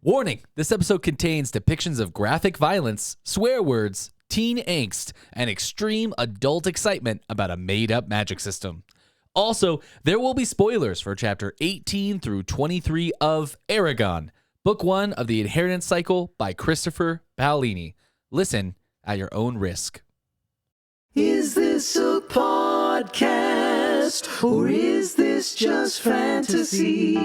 Warning, this episode contains depictions of graphic violence, swear words, teen angst, and extreme adult excitement about a made-up magic system. Also, there will be spoilers for Chapter 18 through 23 of Eragon, Book 1 of the Inheritance Cycle by Christopher Paolini. Listen at your own risk. Is this a podcast, or is this just fantasy?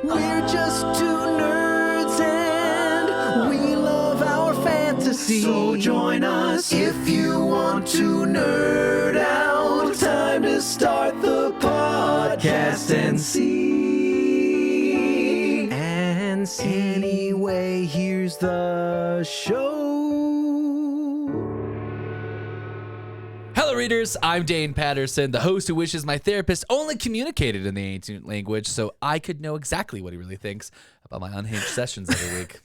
We're just two nerds and we love our fantasy. So join us if you want to nerd out. Time to start the podcast and see. Anyway, here's the show. Hello, readers. I'm Dane Patterson, the host who wishes my therapist only communicated in the ancient language so I could know exactly what he really thinks about my unhinged sessions every week.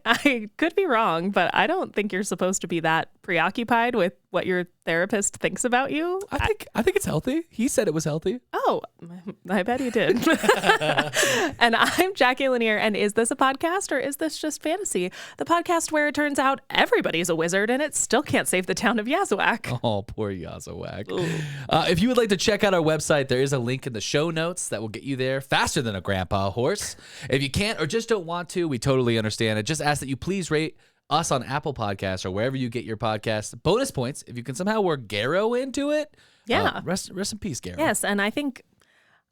I could be wrong, but I don't think you're supposed to be that preoccupied with what your therapist thinks about you. I think it's healthy. He said it was healthy. Oh, I bet he did. And I'm Jacqui Lanier, and is this a podcast or is this just fantasy? The podcast where it turns out everybody's a wizard and it still can't save the town of Yazuac. Oh, poor Yazuac. If you would like to check out our website, there is a link in the show notes that will get you there faster than a grandpa horse. If you can't or just don't want to, we totally understand it. Just ask that you please rate us on Apple Podcasts or wherever you get your podcasts. Bonus points if you can somehow work Garrow into it. Yeah. Rest in peace, Garrow. Yes, and I think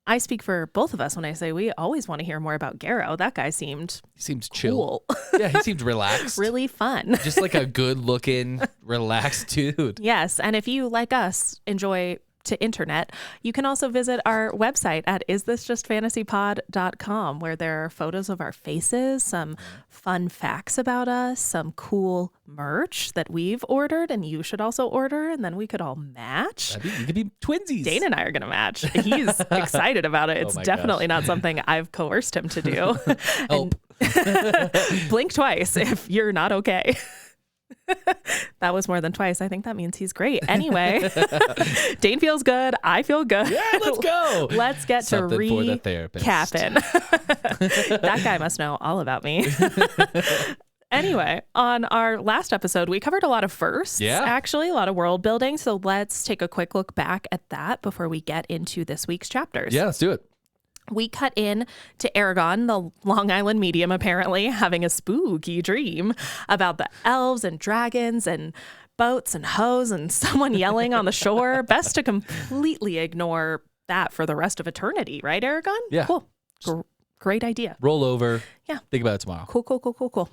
I speak for both of us when I say we always want to hear more about Garrow. That guy seemed chill. Cool. Yeah, he seemed relaxed. Really fun. Just like a good-looking, relaxed dude. Yes, and if you, like us, enjoy to internet, you can also visit our website at isthisjustfantasypod.com, where there are photos of our faces, some fun facts about us, some cool merch that we've ordered and you should also order, and then we could all match. You could be twinsies. Dane and I are going to match. He's excited about it. It's definitely not something I've coerced him to do. Oh. Blink twice if you're not okay. That was more than twice. I think that means he's great. Anyway, Dane feels good. I feel good. Yeah, let's go. Let's get Something to for the therapist. recapping. That guy must know all about me. Anyway, on our last episode, we covered a lot of firsts, actually, a lot of world building. So let's take a quick look back at that before we get into this week's chapters. Yeah, let's do it. We cut in to Eragon, the Long Island medium, apparently having a spooky dream about the elves and dragons and boats and hoes and someone yelling on the shore. Best to completely ignore that for the rest of eternity, right, Eragon? Yeah. Cool. Great idea. Roll over. Yeah. Think about it tomorrow. Cool.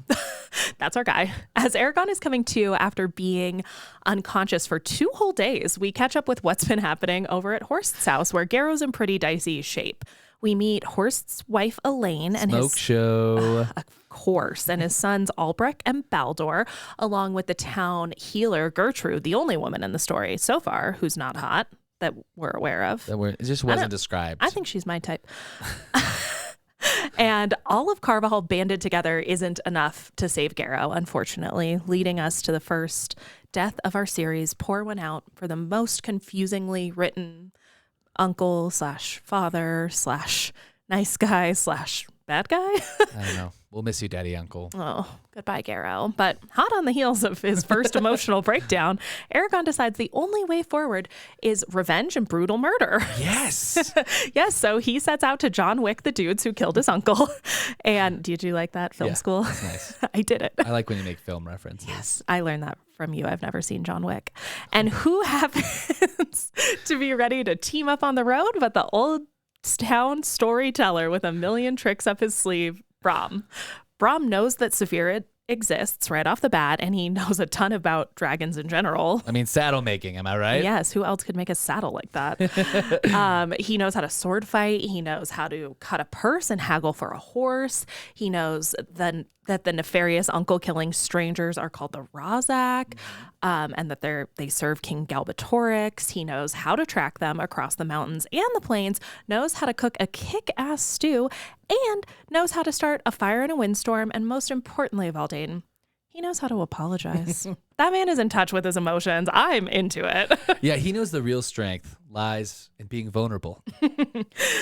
That's our guy. As Eragon is coming to after being unconscious for 2 whole days, we catch up with what's been happening over at Horst's house, where Garrow's in pretty dicey shape. We meet Horst's wife, Elaine, and Smoke show. Of course, and his sons, Albrecht and Baldur, along with the town healer, Gertrude, the only woman in the story so far who's not hot that we're aware of. It just wasn't described. I think she's my type. And all of Carvajal banded together isn't enough to save Garrow, unfortunately, leading us to the first death of our series. Pour one out for the most confusingly written uncle / father / nice guy / bad guy. I don't know. We'll miss you, Daddy Uncle. Oh, goodbye, Garrow. But hot on the heels of his first emotional breakdown, Eragon decides the only way forward is revenge and brutal murder. Yes. Yes, so he sets out to John Wick the dudes who killed his uncle. And did you like that film school? That's nice. I did it. I like when you make film references. Yes, I learned that from you. I've never seen John Wick. And who happens to be ready to team up on the road but the old town storyteller with a million tricks up his sleeve, Brom. Brom knows that Saphira exists right off the bat, and he knows a ton about dragons in general. I mean, saddle making, am I right? Yes, who else could make a saddle like that? He knows how to sword fight. He knows how to cut a purse and haggle for a horse. He knows that the nefarious uncle killing strangers are called the Yazuac, and that they serve King Galbatorix. He knows how to track them across the mountains and the plains, knows how to cook a kick-ass stew, and knows how to start a fire in a windstorm, and most importantly of all, Dane, he knows how to apologize. That man is in touch with his emotions. I'm into it. Yeah, he knows the real strength lies in being vulnerable.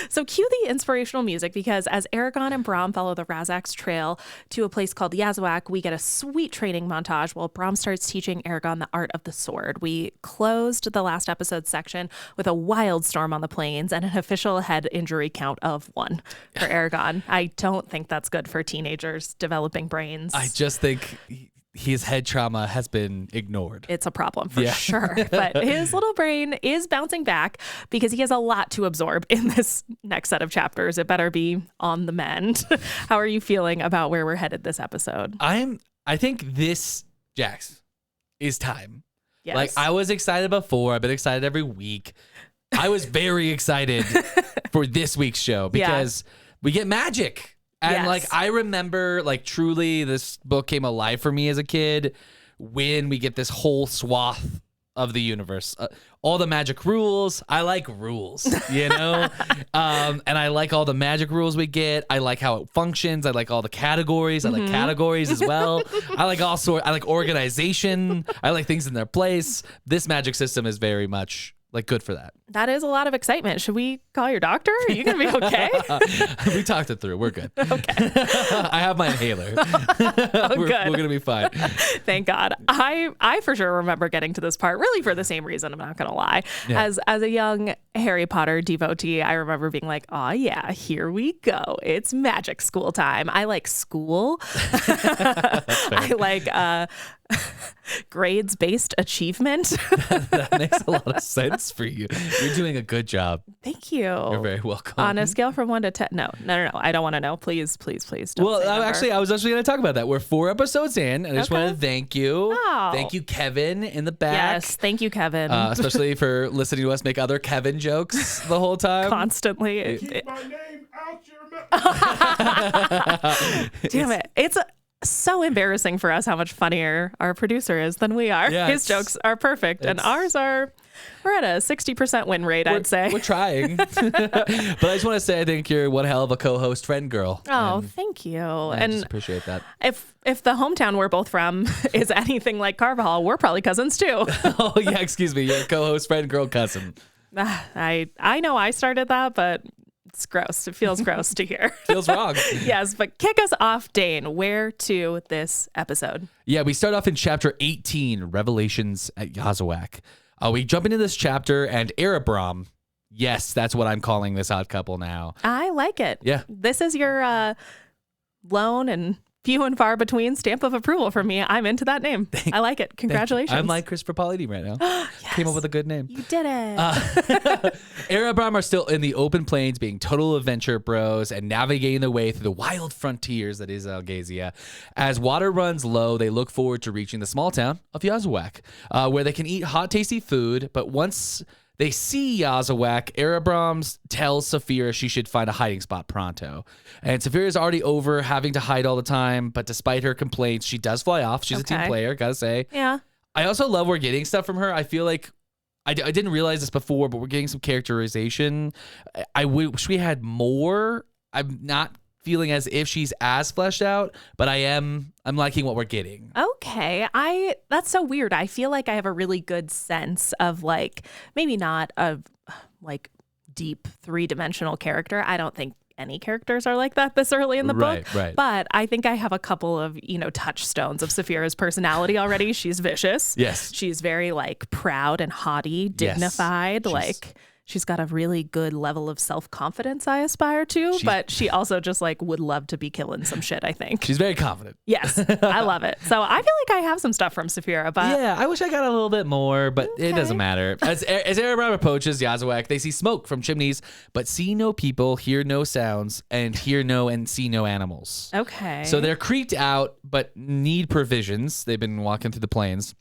So cue the inspirational music, because as Eragon and Braum follow the Razak's trail to a place called Yazuac, we get a sweet training montage while Braum starts teaching Eragon the art of the sword. We closed the last episode section with a wild storm on the plains and an official head injury count of 1 for Eragon. I don't think that's good for teenagers developing brains. I just think his head trauma has been ignored. It's a problem for sure. But his little brain is bouncing back because he has a lot to absorb in this next set of chapters. It better be on the mend. How are you feeling about where we're headed this episode? I think this, Jax, is time. Yes. Like, I was excited before. I've been excited every week. I was very excited for this week's show because we get magic. And like, I remember, like, truly this book came alive for me as a kid when we get this whole swath of the universe. All the magic rules. I like rules, you know? And I like all the magic rules we get. I like how it functions. I like all the categories. I like categories as well. I like all sorts. I like organization. I like things in their place. This magic system is very much like good for that. That is a lot of excitement. Should we call your doctor? Are you going to be okay? We talked it through. We're good. Okay. I have my inhaler. We're going to be fine. Thank God. I for sure remember getting to this part really for the same reason. I'm not going to lie. Yeah. As a young Harry Potter devotee, I remember being like, oh yeah, here we go. It's magic school time. I like school. I like grades-based achievement. That makes a lot of sense for you. You're doing a good job. Thank you. You're very welcome. On a scale from 1 to 10. No. I don't want to know. Please don't Well, say number. I was actually going to talk about that. We're 4 episodes in, and I just want to thank you. Oh. Thank you, Kevin, in the back. Yes, thank you, Kevin. Especially for listening to us make other Kevin jokes the whole time. Constantly. Keep my name out your mouth. Damn it. It's so embarrassing for us how much funnier our producer is than we are. Yeah, His jokes are perfect, and ours are, we're at a 60% win rate, I'd say. We're trying. But I just want to say I think you're one hell of a co-host friend girl. Oh, and thank you. I And just appreciate that. if the hometown we're both from is anything like Carvajal, we're probably cousins too. Oh, yeah, excuse me. You're a co-host friend girl cousin. I know I started that, but it's gross. It feels gross to hear. Feels wrong. Yes, but kick us off, Dane. Where to this episode? Yeah, we start off in chapter 18, Revelations at Yazuac. We jump into this chapter, and Eragon, yes, that's what I'm calling this odd couple now. I like it. Yeah. This is your lone and few and far between stamp of approval from me. I'm into that name. I like it. Congratulations. I'm like Christopher Paolini right now. Yes. Came up with a good name. You did it. Eragon are still in the open plains being total adventure bros and navigating their way through the wild frontiers that is Algazia. As water runs low, they look forward to reaching the small town of Yazuac, where they can eat hot, tasty food. But once they see Yazuac, Eragon tells Saphira she should find a hiding spot pronto. And Saphira's already over having to hide all the time, but despite her complaints, she does fly off. She's a team player, gotta say. Yeah. I also love we're getting stuff from her. I feel like I didn't realize this before, but we're getting some characterization. I wish we had more. I'm not feeling as if she's as fleshed out, but I'm liking what we're getting. Okay. That's so weird. I feel like I have a really good sense of, like, maybe not a like deep 3-dimensional character. I don't think any characters are like that this early in the book. Right. But I think I have a couple of, touchstones of Saphira's personality already. She's vicious. Yes. She's very, like, proud and haughty, dignified. Like, she's got a really good level of self-confidence I aspire to, but she also just, like, would love to be killing some shit, I think. She's very confident. Yes, I love it. So I feel like I have some stuff from Saphira, but Yeah, I wish I got a little bit more, but it doesn't matter. As Eragon approaches Yazuac, they see smoke from chimneys, but see no people, hear no sounds, and hear no and see no animals. okay. So they're creeped out, but need provisions. They've been walking through the plains.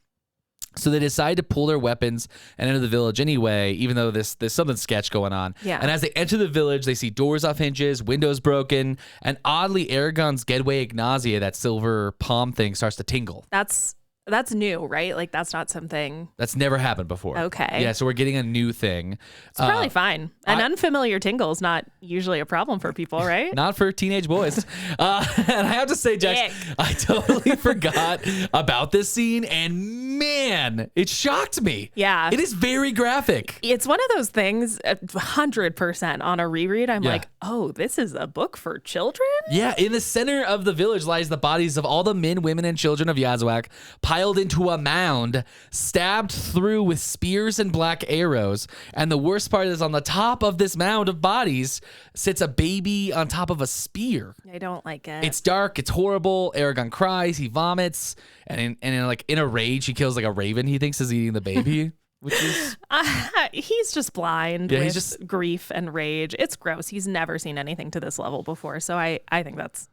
So they decide to pull their weapons and enter the village anyway, even though there's something sketch going on. Yeah. And as they enter the village, they see doors off hinges, windows broken, and oddly, Eragon's Gedway Ignacia, that silver palm thing, starts to tingle. That's That's new, right? Like that's not something. That's never happened before. Okay. Yeah, so we're getting a new thing. It's probably fine. An unfamiliar tingle is not usually a problem for people, right? Not for teenage boys. And I have to say, Jax, I totally forgot about this scene, and man, it shocked me. Yeah. It is very graphic. It's one of those things, 100% on a reread. I'm like, oh, this is a book for children? Yeah, in the center of the village lies the bodies of all the men, women, and children of Yazuac, piled into a mound, stabbed through with spears and black arrows. And the worst part is on the top of this mound of bodies sits a baby on top of a spear. I don't like it. It's dark. It's horrible. Eragon cries. He vomits. And in a rage, he kills like a raven he thinks is eating the baby. Which is he's just blind Yeah, with he's grief and rage. It's gross. He's never seen anything to this level before. So I think that's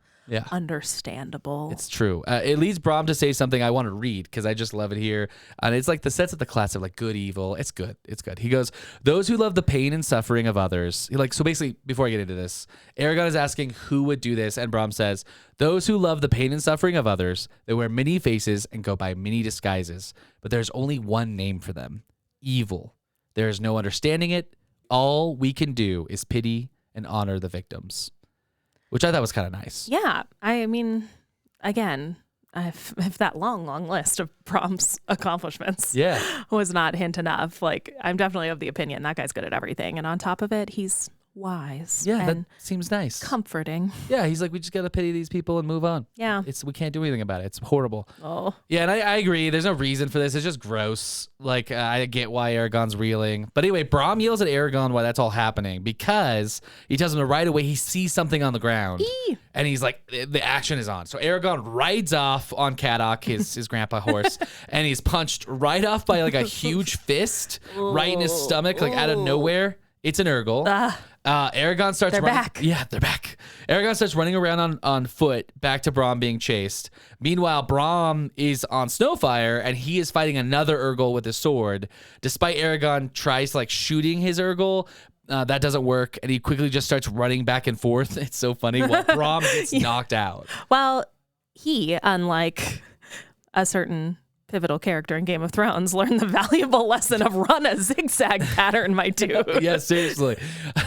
understandable. It's true. It leads Brom to say something I want to read because I just love it here. And it's like the sets of the class of like good, evil. It's good. It's good. He goes, those who love the pain and suffering of others. So basically, before I get into this, Eragon is asking who would do this. And Brom says, those who love the pain and suffering of others, they wear many faces and go by many disguises. But there's only one name for them. Evil. There is no understanding it. All we can do is pity and honor the victims, which I thought was kind of nice. Yeah. I mean, again, if that long list of Brom's accomplishments was not hint enough, like I'm definitely of the opinion that guy's good at everything. And on top of it, he's wise. Yeah, and that seems nice. Comforting. Yeah, he's like, we just got to pity these people and move on. Yeah. We can't do anything about it. It's horrible. Oh. Yeah, and I agree. There's no reason for this. It's just gross. Like, I get why Eragon's reeling. But anyway, Brom yells at Eragon why that's all happening because he tells him to right away he sees something on the ground. And he's like, the action is on. So Eragon rides off on Caddock, his grandpa horse, and he's punched right off by like a huge fist right in his stomach, like out of nowhere. It's an Urgle. Eragon starts running. Back. Yeah, they're back. Eragon starts running around on foot back to Brom being chased. Meanwhile, Brom is on Snowfire and he is fighting another Urgle with his sword. Despite Eragon tries like shooting his Urgle, that doesn't work, and he quickly just starts running back and forth. It's so funny while Brom gets knocked out. Well, he, unlike a certain pivotal character in Game of Thrones, learned the valuable lesson of run a zigzag pattern, my dude. Yeah, seriously.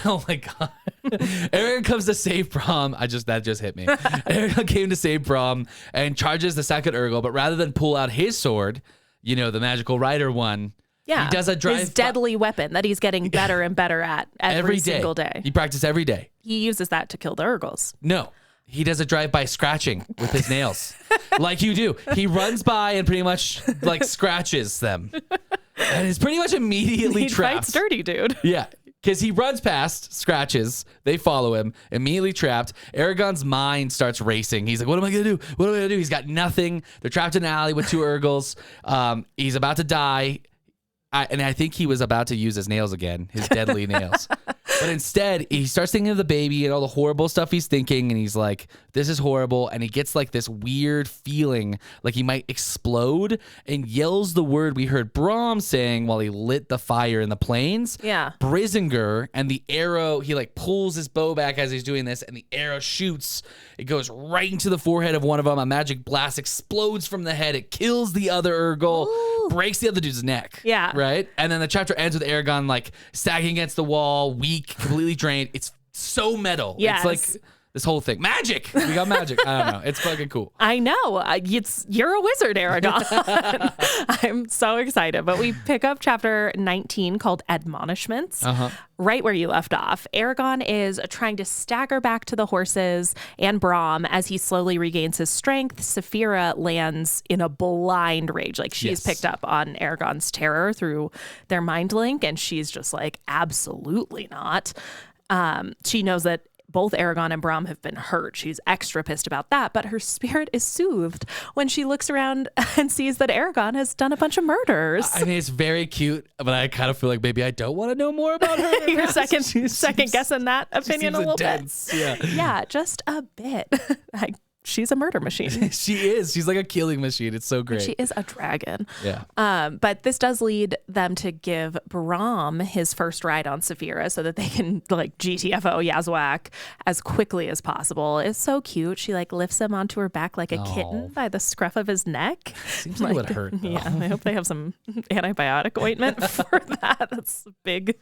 Oh my god. Eragon comes to save Brom. That just hit me. Eragon came to save Brom and charges the second Urgle, but rather than pull out his sword, the magical rider one, he does a drive. His deadly weapon that he's getting better and better at every single day. He practices every day. He uses that to kill the Urgles. No. He does a drive-by scratching with his nails. Like you do. He runs by and pretty much like scratches them. And is pretty much immediately trapped. Fights dirty, dude. Yeah. Because he runs past, scratches, they follow him, immediately trapped. Eragon's mind starts racing. He's like, what am I going to do? What am I going to do? He's got nothing. They're trapped in an alley with two Urgles. He's about to die. And I think he was about to use his nails again, his deadly nails. But instead, he starts thinking of the baby and all the horrible stuff he's thinking. And he's like, this is horrible. And he gets like this weird feeling like he might explode and yells the word we heard Brom saying while he lit the fire in the plains. Yeah. Brisingar, and the arrow, he like pulls his bow back as he's doing this and the arrow shoots. It goes right into the forehead of one of them. A magic blast explodes from the head. It kills the other Urgle, breaks the other dude's neck. Yeah. Right? And then the chapter ends with Eragon like sagging against the wall, weak, completely drained. It's so metal. Yes. It's like this whole thing. Magic. We got magic. I don't know. It's fucking cool. I know. You're a wizard, Eragon. I'm so excited. But we pick up chapter 19 called Admonishments. Right where you left off. Eragon is trying to stagger back to the horses and Brom as he slowly regains his strength. Saphira lands in a blind rage. Like she's picked up on Eragon's terror through their mind link. And she's just like, absolutely not. She knows that both Eragon and Brom have been hurt. She's extra pissed about that, but her spirit is soothed when she looks around and sees that Eragon has done a bunch of murders. I mean, it's very cute, but I kind of feel like maybe I don't want to know more about her. You're second guessing that opinion a little intense. bit. Yeah. Yeah, just a bit. she's a murder machine. She is. She's like a killing machine. It's so great. She is a dragon. Yeah. But this does lead them to give Brom his first ride on Saphira so that they can like GTFO Yazuac as quickly as possible. It's so cute. She like lifts him onto her back like a kitten by the scruff of his neck. Seems like it would hurt, though. Yeah. I hope they have some antibiotic ointment for that. That's a big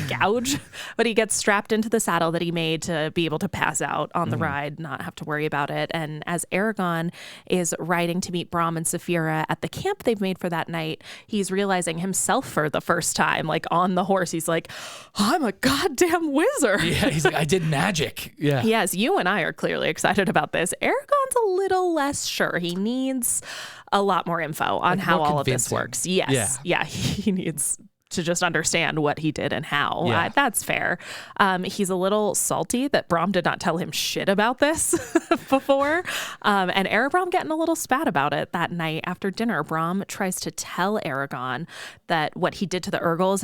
gouge. But he gets strapped into the saddle that he made to be able to pass out on the ride, not have to worry about it. And as Eragon is riding to meet Brom and Saphira at the camp they've made for that night, he's realizing himself for the first time, like on the horse. He's like, I'm a goddamn wizard. Yeah, he's like, I did magic. Yeah. Yes, you and I are clearly excited about this. Eragon's a little less sure. He needs a lot more info on how more all of this convincing. works. Yes. Yeah, he needs to just understand what he did and how. Yeah. That's fair. He's a little salty that Brom did not tell him shit about this before. And Eragon getting a little spat about it that night after dinner. Brom tries to tell Eragon that what he did to the Urgles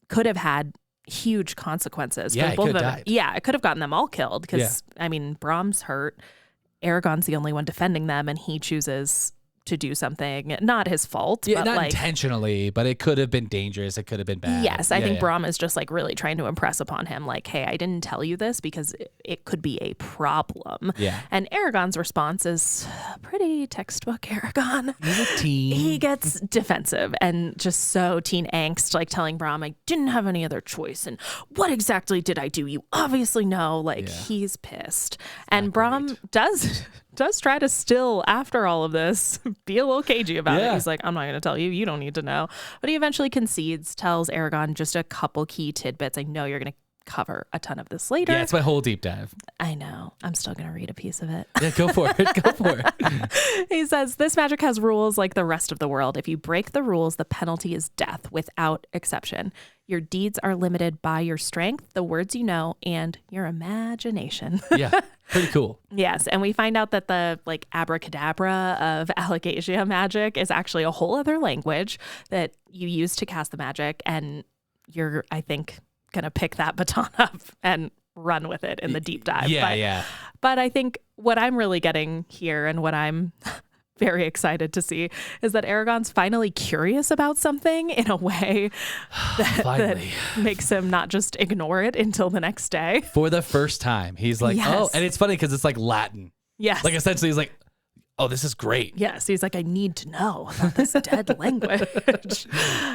could have had huge consequences. Yeah, for he both could of have them. died. Yeah, it could have gotten them all killed because, I mean, Brom's hurt. Eragon's the only one defending them, and he chooses to do something not his fault, Yeah, but not like intentionally, but it could have been dangerous. It could have been bad. yes, I Yeah, think yeah. Brom is just like really trying to impress upon him, like, hey, I didn't tell you this because it could be a problem. Yeah. And Eragon's response is pretty textbook Eragon. He's a teen. He gets defensive and just so teen angst, like telling Brom, I didn't have any other choice. And what exactly did I do? You obviously know. Like, Yeah. he's pissed. And Brom does try to still, after all of this, be a little cagey about it. Yeah. He's like, I'm not going to tell you. You don't need to know. But he eventually concedes, tells Eragon just a couple key tidbits. I know you're going to cover a ton of this later. Yeah, it's my whole deep dive. I know. I'm still going to read a piece of it. Yeah, go for it. Go for it. He says, this magic has rules like the rest of the world. If you break the rules, the penalty is death without exception. Your deeds are limited by your strength, the words you know, and your imagination. Yeah, pretty cool. Yes, and we find out that the like abracadabra of Allocasia magic is actually a whole other language that you use to cast the magic, and you're, I think, gonna pick that baton up and run with it in the deep dive. Yeah, But I think what I'm really getting here and what I'm very excited to see is that Eragon's finally curious about something in a way that Finally. makes him not just ignore it until the next day. For the first time, he's like, Yes. oh, and it's funny because it's like Latin. Yes. Like essentially, he's like, oh, this is great. Yes, he's like, I need to know about this dead language.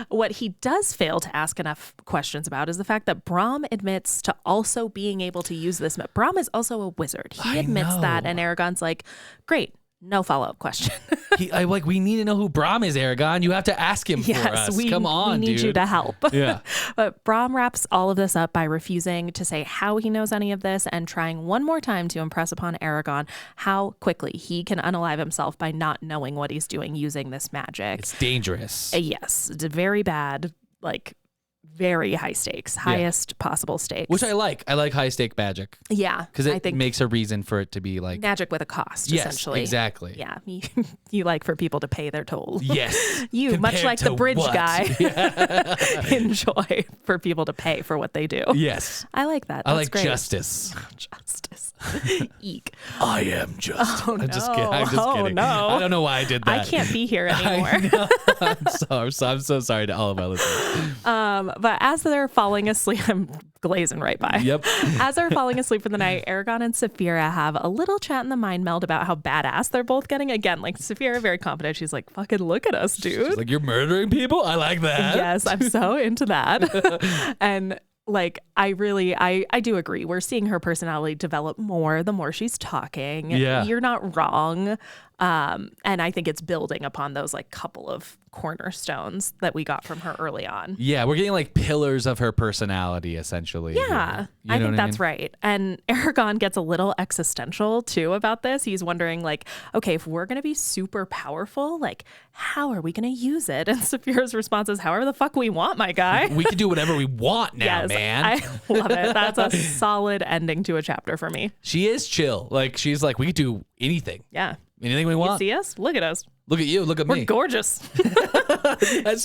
What he does fail to ask enough questions about is the fact that Brom admits to also being able to use this. Brom is also a wizard. He I admits that, know. and Eragon's like, great, no follow-up question. We need to know who Brom is, Eragon. You have to ask him for Yes, us. we Come on, we need dude. you to help. Yeah. But Brom wraps all of this up by refusing to say how he knows any of this and trying one more time to impress upon Eragon how quickly he can unalive himself by not knowing what he's doing using this magic. It's dangerous. Yes, it's very bad, like very high stakes, highest possible stakes. Which I like. I like high stake magic yeah, because I it think makes a reason for it to be like. magic with a cost, Yes, essentially. exactly. Yeah, you like for people to pay their toll. Yes. You, much Compared like the to bridge what? guy, enjoy for people to pay for what they do. Yes. I like that. I That's like great. justice. Justice. Eek. I am justice. Oh, I'm just no. kidding. I'm just Oh, kidding. no. I don't know why I did that. I can't be here anymore. I know. I'm so sorry to all of our listeners. But as they're falling asleep, I'm glazing right by. Yep. As they're falling asleep for the night, Eragon and Saphira have a little chat in the mind meld about how badass they're both getting. Again, like Saphira, very confident. She's like, fucking look at us, dude. She's like, you're murdering people? I like that. Yes, I'm so into that. And like, I do agree. We're seeing her personality develop more the more she's talking. Yeah. You're not wrong. And I think it's building upon those like couple of cornerstones that we got from her early on. Yeah, we're getting like pillars of her personality, essentially. Yeah, I think that's right. And Eragon gets a little existential too about this. He's wondering like, okay, if we're going to be super powerful, like how are we going to use it? And Saphira's response is, however the fuck we want, my guy. We can do whatever we want now, Yes, man. I love it. That's a solid ending to a chapter for me. She is chill. Like, she's like, we can do anything. Yeah. Anything we You want. see us? Look at us. Look at you. Look at We're me. gorgeous. And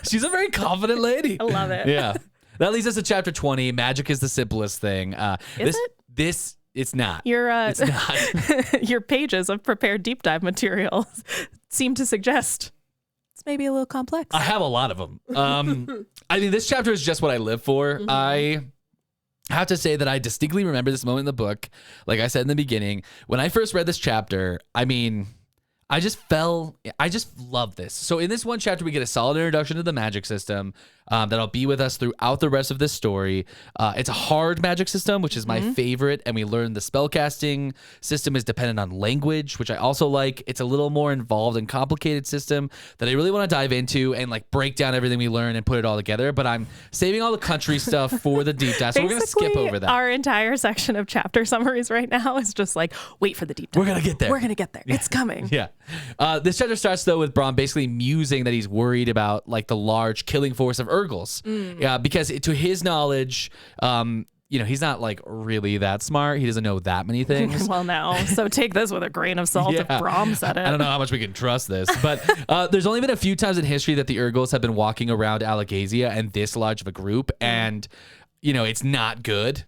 she's a very confident lady. I love it. Yeah. That leads us to chapter 20. Magic is the simplest thing. Is it? This It's not. It's not. Your pages of prepared deep dive materials seem to suggest it's maybe a little complex. I have a lot of them. I mean, this chapter is just what I live for. Mm-hmm. I have to say that I distinctly remember this moment in the book. Like I said in the beginning, when I first read this chapter, I mean, I just love this. So in this one chapter, we get a solid introduction to the magic system that'll be with us throughout the rest of this story. It's a hard magic system, which is my favorite. And we learn the spellcasting system is dependent on language, which I also like. It's a little more involved and complicated system that I really want to dive into and like break down everything we learn and put it all together. But I'm saving all the country stuff for the deep dive. So we're going to skip over that. Our entire section of chapter summaries right now is just like, wait for the deep dive. We're going to get there. We're going to get there. It's coming. Yeah. This chapter starts though with Brom basically musing that he's worried about like the large killing force of Urgles. Yeah, because to his knowledge, he's not like really that smart. He doesn't know that many things. Well, no. So take this with a grain of salt if Brom said it. I don't know how much we can trust this, but there's only been a few times in history that the Urgles have been walking around Alagasia and this large of a group, and it's not good.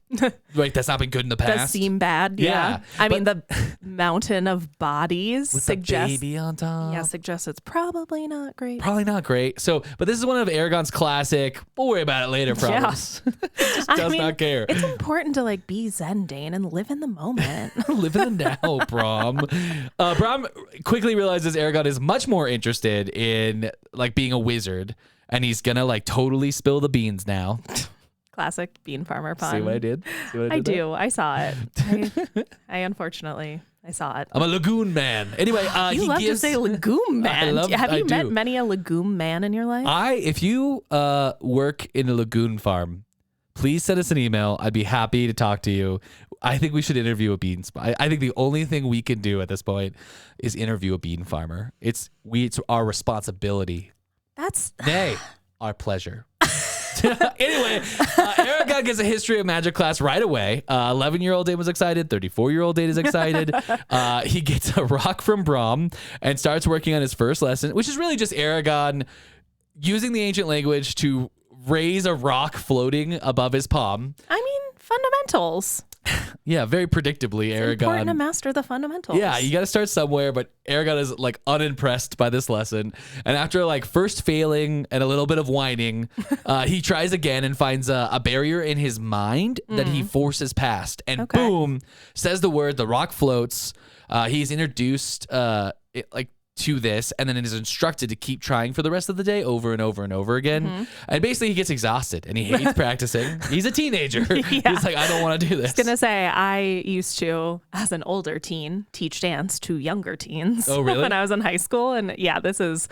Like, that's not been good in the past. Does seem bad, yeah. I mean, the mountain of bodies with suggests... the baby on top. Yeah, suggests it's probably not great. Probably not great. So, but this is one of Eragon's classic, we'll worry about it later problems. Yeah. Just does not care. It's important to, like, be Zen, Dane, and live in the moment. Live in the now, Brom. Brom quickly realizes Eragon is much more interested in, like, being a wizard, and he's gonna, like, totally spill the beans now. Classic bean farmer pun. See what I did? I do. I saw it. I unfortunately saw it. I'm a lagoon man. Anyway, you love to say lagoon man. Have you met many a lagoon man in your life? If you work in a lagoon farm, please send us an email. I'd be happy to talk to you. I think we should interview a bean. I think the only thing we can do at this point is interview a bean farmer. It's our responsibility. Nay, our pleasure. Anyway, Eragon gets a history of magic class right away. 11-year-old Dane was excited. 34-year-old Dane is excited. He gets a rock from Brom and starts working on his first lesson, which is really just Eragon using the ancient language to raise a rock floating above his palm. I mean, fundamentals. Yeah, very predictably, Eragon. It's important to master the fundamentals. Yeah, you got to start somewhere, but Eragon is like unimpressed by this lesson. And after like first failing and a little bit of whining, he tries again and finds a barrier in his mind that he forces past. And boom, says the word, the rock floats. He's introduced to this, and then it is instructed to keep trying for the rest of the day over and over and over again. And basically he gets exhausted and he hates practicing. He's a teenager. He's like, I don't want to do this. I was gonna say, I used to, as an older teen, teach dance to younger teens. Oh, really? When I was in high school. And yeah, this is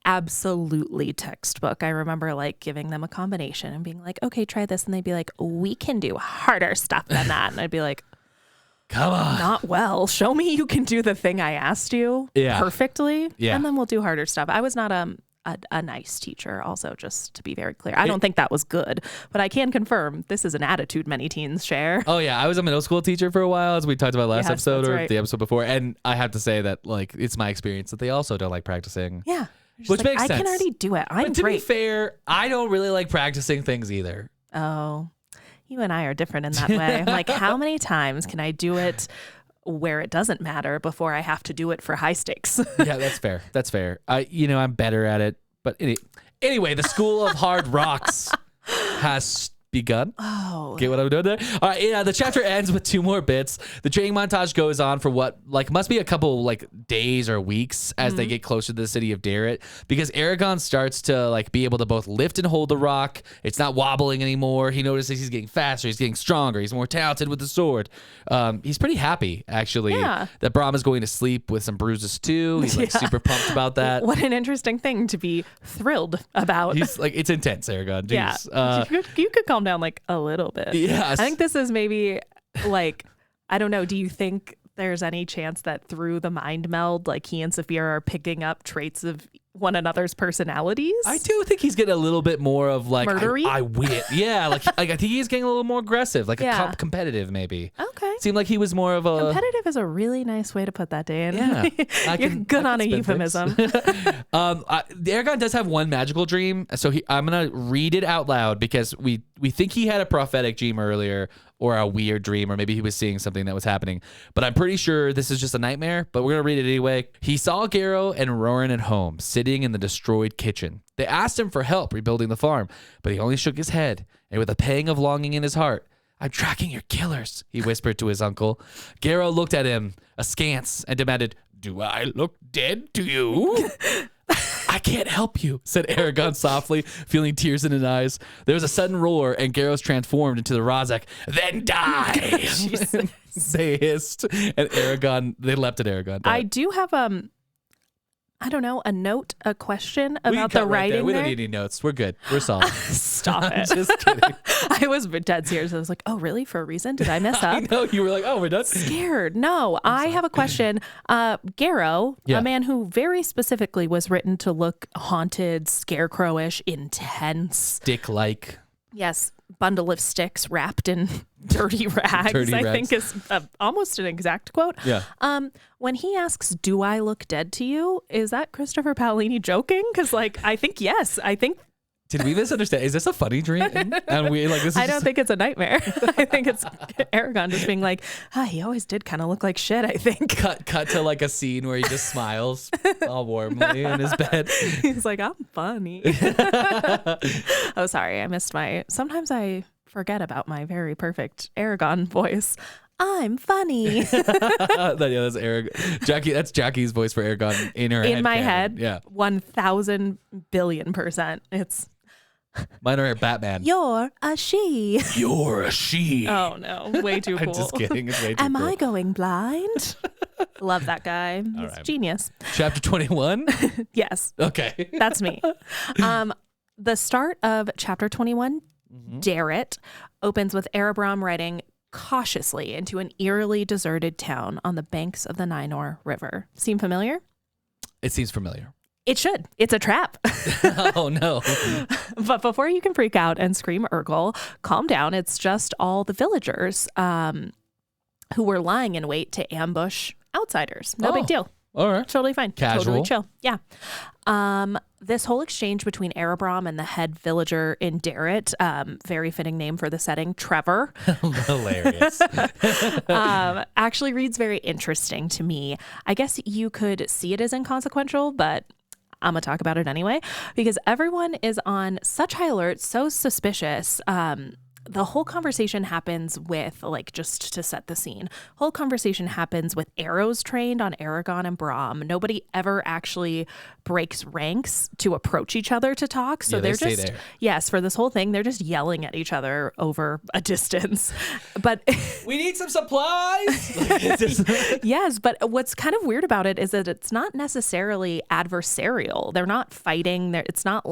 absolutely textbook. I remember like giving them a combination and being like, okay, try this. And they'd be like, we can do harder stuff than that. And I'd be like, come on. Not well. Show me you can do the thing I asked you perfectly. Yeah. And then we'll do harder stuff. I was not a nice teacher, also, just to be very clear. I don't think that was good, but I can confirm this is an attitude many teens share. Oh, yeah. I was a middle school teacher for a while, as we talked about last episode or the episode before. And I have to say that, like, it's my experience that they also don't like practicing. Yeah. Which makes sense. I can already do it. I'm but to great. be fair, I don't really like practicing things either. Oh, you and I are different in that way. I'm like, how many times can I do it where it doesn't matter before I have to do it for high stakes? Yeah, that's fair. That's fair. I'm better at it. But anyway, the School of Hard Rocks has begun. Oh. Get what I'm doing there? All right, yeah, the chapter ends with 2 more bits. The training montage goes on for what, like, must be a couple, like, days or weeks as they get closer to the city of Darrett, because Eragon starts to, like, be able to both lift and hold the rock. It's not wobbling anymore. He notices he's getting faster. He's getting stronger. He's more talented with the sword. He's pretty happy, actually, that Brom is going to sleep with some bruises, too. He's, like, super pumped about that. What an interesting thing to be thrilled about. He's, like, it's intense, Eragon. Jeez. Yeah. You could calm down, like, a little bit. Yes. I think this is maybe, like, I don't know. Do you think there's any chance that through the mind meld, like, he and Saphira are picking up traits of one another's personalities? I do think he's getting a little bit more of, like, murdery? I win. Yeah, like I think he's getting a little more aggressive, like competitive maybe. Okay. Seemed like he was more of a Competitive is a really nice way to put that, Dan. Yeah, You're good on a euphemism. Eragon does have one magical dream, so I'm gonna read it out loud because we think he had a prophetic dream earlier or a weird dream, or maybe he was seeing something that was happening. But I'm pretty sure this is just a nightmare. But we're gonna read it anyway. He saw Garrow and Roran at home, sitting in the destroyed kitchen. They asked him for help rebuilding the farm, but he only shook his head, and with a pang of longing in his heart, "I'm tracking your killers," he whispered to his uncle. Garrow looked at him askance and demanded, "Do I look dead to you?" "I can't help you," said Eragon softly, feeling tears in his eyes. There was a sudden roar, and Garrow's transformed into the Yazuac. "Then die!" They hissed, and they leapt at Eragon. I do have I don't know, a note, a question about the writing. We don't need any notes. We're good. We're solid. Stop I'm it. just kidding. I was dead serious. I was like, oh, really? For a reason? Did I mess up? I know. You were like, oh, we're done. Scared. No, I have a question. Garrow, a man who very specifically was written to look haunted, scarecrowish, intense. Stick-like. Yes, bundle of sticks wrapped in dirty rags, I think is almost an exact quote. Yeah. When he asks, "Do I look dead to you?" Is that Christopher Paolini joking? Because, I think yes. I think. Did we misunderstand? Is this a funny dream? And we this is I don't think it's a nightmare. I think it's Eragon just being like, he always did kind of look like shit, I think. Cut to a scene where he just smiles all warmly in his bed. He's like, "I'm funny." Oh, sorry. I missed sometimes I forget about my very perfect Eragon voice. "I'm funny." That's Eragon. Jacqui, that's Jacqui's voice for Eragon in her head. In my head. Yeah. 1,000 billion%. It's mine are Batman. "You're a she." You're a she. Oh no, way too cool. I'm just kidding. It's way too Am cool. I going blind? Love that guy. He's genius. Chapter 21? Yes. Okay. That's me. The start of chapter 21, Darrett, opens with Erebrom riding cautiously into an eerily deserted town on the banks of the Ninor River. Seem familiar? It seems familiar. It should. It's a trap. Oh, no. But before you can freak out and scream Urgle, calm down. It's just all the villagers who were lying in wait to ambush outsiders. No big deal. All right. Totally fine. Casual. Totally chill. Yeah. This whole exchange between Erebrom and the head villager in Darrett, very fitting name for the setting, Trevor. Hilarious. Actually reads very interesting to me. I guess you could see it as inconsequential, but I'm going to talk about it anyway, because everyone is on such high alert, so suspicious. The whole conversation happens with, just to set the scene, whole conversation happens with arrows trained on Eragon and Brom. Nobody ever actually breaks ranks to approach each other to talk. So they're stay just, there. yes, for this whole thing, they're just yelling at each other over a distance. But we need some supplies. yes, but what's kind of weird about it is that it's not necessarily adversarial. They're not fighting. It's not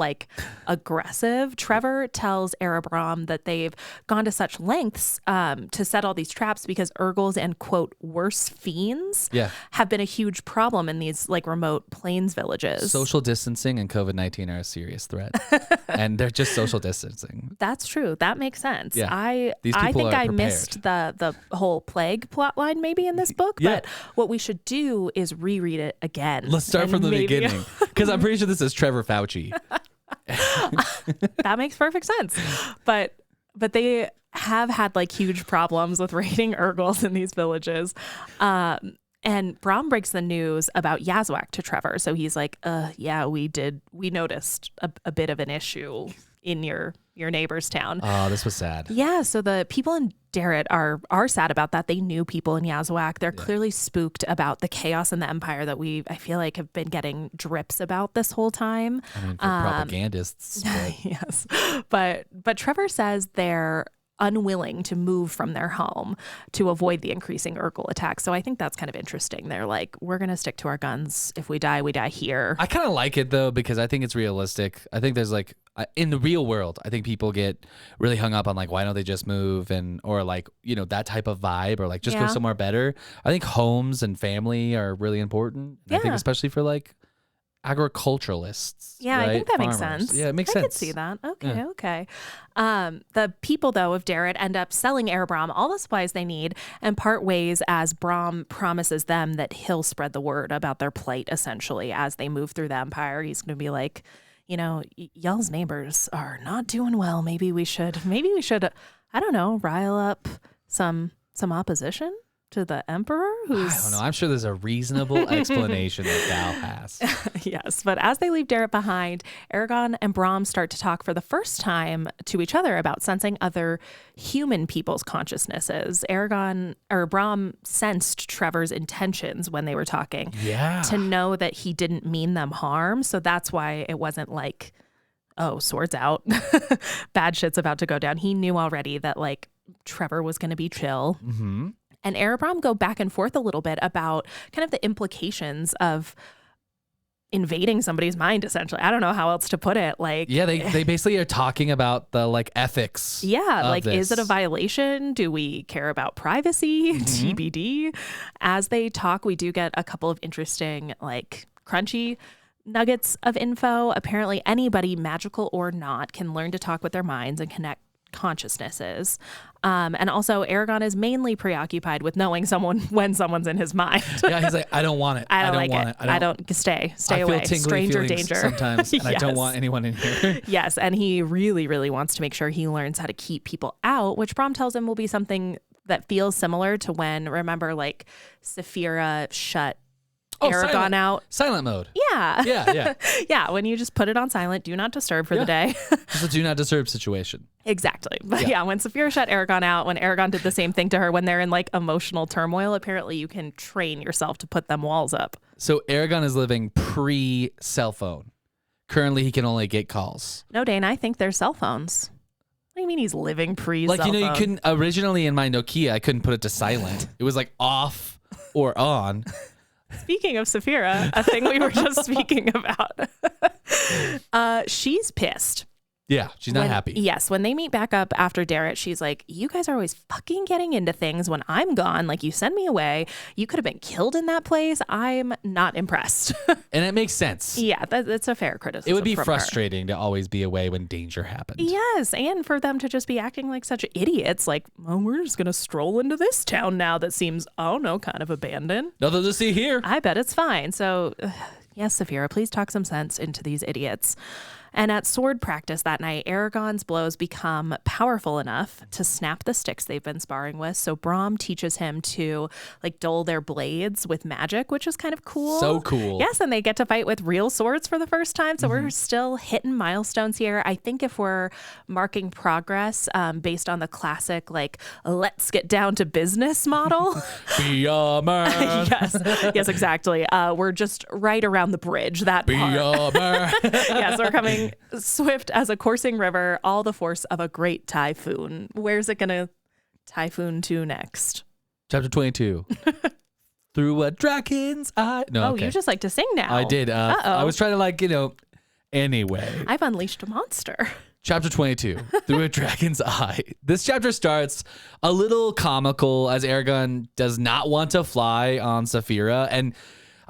aggressive. Trevor tells Erebrom that they've gone to such lengths to set all these traps because Urgles and, quote, worse fiends have been a huge problem in these remote plains villages. Social distancing and COVID-19 are a serious threat. And they're just social distancing. That's true. That makes sense. Yeah. I think I missed the whole plague plot line maybe in this book, but what we should do is reread it again. Let's start from the beginning, because I'm pretty sure this is Trevor Fauci. That makes perfect sense. But they have had huge problems with raiding Urgles in these villages. And Brom breaks the news about Yazuac to Trevor. So he's like, yeah, we noticed a bit of an issue in your neighbor's town. Oh, this was sad. Yeah, so the people in Darrett are sad about that. They knew people in Yazuac. They're clearly spooked about the chaos in the Empire that I feel like have been getting drips about this whole time. I mean, for propagandists. But... yes. But Trevor says they're unwilling to move from their home to avoid the increasing Urgle attacks. So I think that's kind of interesting. They're like, we're going to stick to our guns. If we die, we die here. I kind of like it, though, because I think it's realistic. I think there's in the real world, I think people get really hung up on why don't they just move or that type of vibe or just go somewhere better. I think homes and family are really important. Yeah. I think especially for agriculturalists. Yeah, right? I think that makes Farmers. sense. Yeah, it makes I sense. could see that. Okay. The people, though, of Darrett end up selling Erebrom all the supplies they need and part ways as Brom promises them that he'll spread the word about their plight, essentially, as they move through the Empire. He's going to be like, y'all's neighbors are not doing well. Maybe we should, I don't know, rile up some opposition to the Emperor. I don't know. I'm sure there's a reasonable explanation that Val has. Yes, but as they leave Darrett behind, Eragon and Brom start to talk for the first time to each other about sensing other human people's consciousnesses. Brom sensed Trevor's intentions when they were talking. Yeah. To know that he didn't mean them harm. So that's why it wasn't like, oh, swords out. Bad shit's about to go down. He knew already that like Trevor was going to be chill. Mm-hmm. And Erebrom go back and forth a little bit about kind of the implications of invading somebody's mind, essentially. I don't know how else to put it. Like, yeah, they basically are talking about the like ethics. Yeah, of like, this. is it a violation? Do we care about privacy? TBD. As they talk, we do get a couple of interesting, like, crunchy nuggets of info. Apparently, anybody, magical or not, can learn to talk with their minds and connect consciousnesses. And also Eragon is mainly preoccupied with knowing when someone's in his mind. Yeah, he's like, I don't want it. I don't like want it. it. I don't stay I away. feel tingly Stranger feelings danger sometimes, and I don't Yes. want anyone in here. Yes, and he really, really wants to make sure he learns how to keep people out, which Brom tells him will be something that feels similar to when, remember, like, Saphira shut Eragon out. Silent mode. Yeah. Yeah. Yeah, when you just put it on silent, do not disturb for the day. It's a do not disturb situation. Exactly. But yeah, when Saphira shut Eragon out, when Eragon did the same thing to her, when they're in like emotional turmoil, apparently you can train yourself to put them walls up. So Eragon is living pre-cell phone. Currently, he can only get calls. No, Dane, I think they're cell phones. What do you mean he's living pre-cell Like, you phone? couldn't, originally in my Nokia, I couldn't put it to silent. It was like off or on. Speaking of Saphira, a thing we were just speaking about, she's pissed. Yeah, she's not happy. Yes, when they meet back up after Darrett, she's like, you guys are always fucking getting into things when I'm gone. Like, you send me away. You could have been killed in that place. I'm not impressed. And it makes sense. Yeah, that's a fair criticism. It would be from her. frustrating to always be away when danger happened. Yes, and for them to just be acting like such idiots. Like, oh, we're just going to stroll into this town now that seems, oh no, kind of abandoned. Nothing to see here. I bet it's fine. So, yes, Saphira, please talk some sense into these idiots. And at sword practice that night, Eragon's blows become powerful enough to snap the sticks they've been sparring with. So Brom teaches him to like dull their blades with magic, which is kind of cool. So cool. Yes, and they get to fight with real swords for the first time. So we're still hitting milestones here. I think if we're marking progress based on the classic, like, let's get down to business model. Be a man. Yes, exactly. We're just right around the bridge, that Be part. a man. Yes, we're coming swift as a coursing river, all the force of a great typhoon. Where's it gonna typhoon to next? Chapter 22. Through a dragon's eye. No, Oh, okay. you just like to sing now. I did. I was trying to anyway. I've unleashed a monster. Chapter 22, Through a Dragon's Eye. This chapter starts a little comical as Eragon does not want to fly on Saphira. And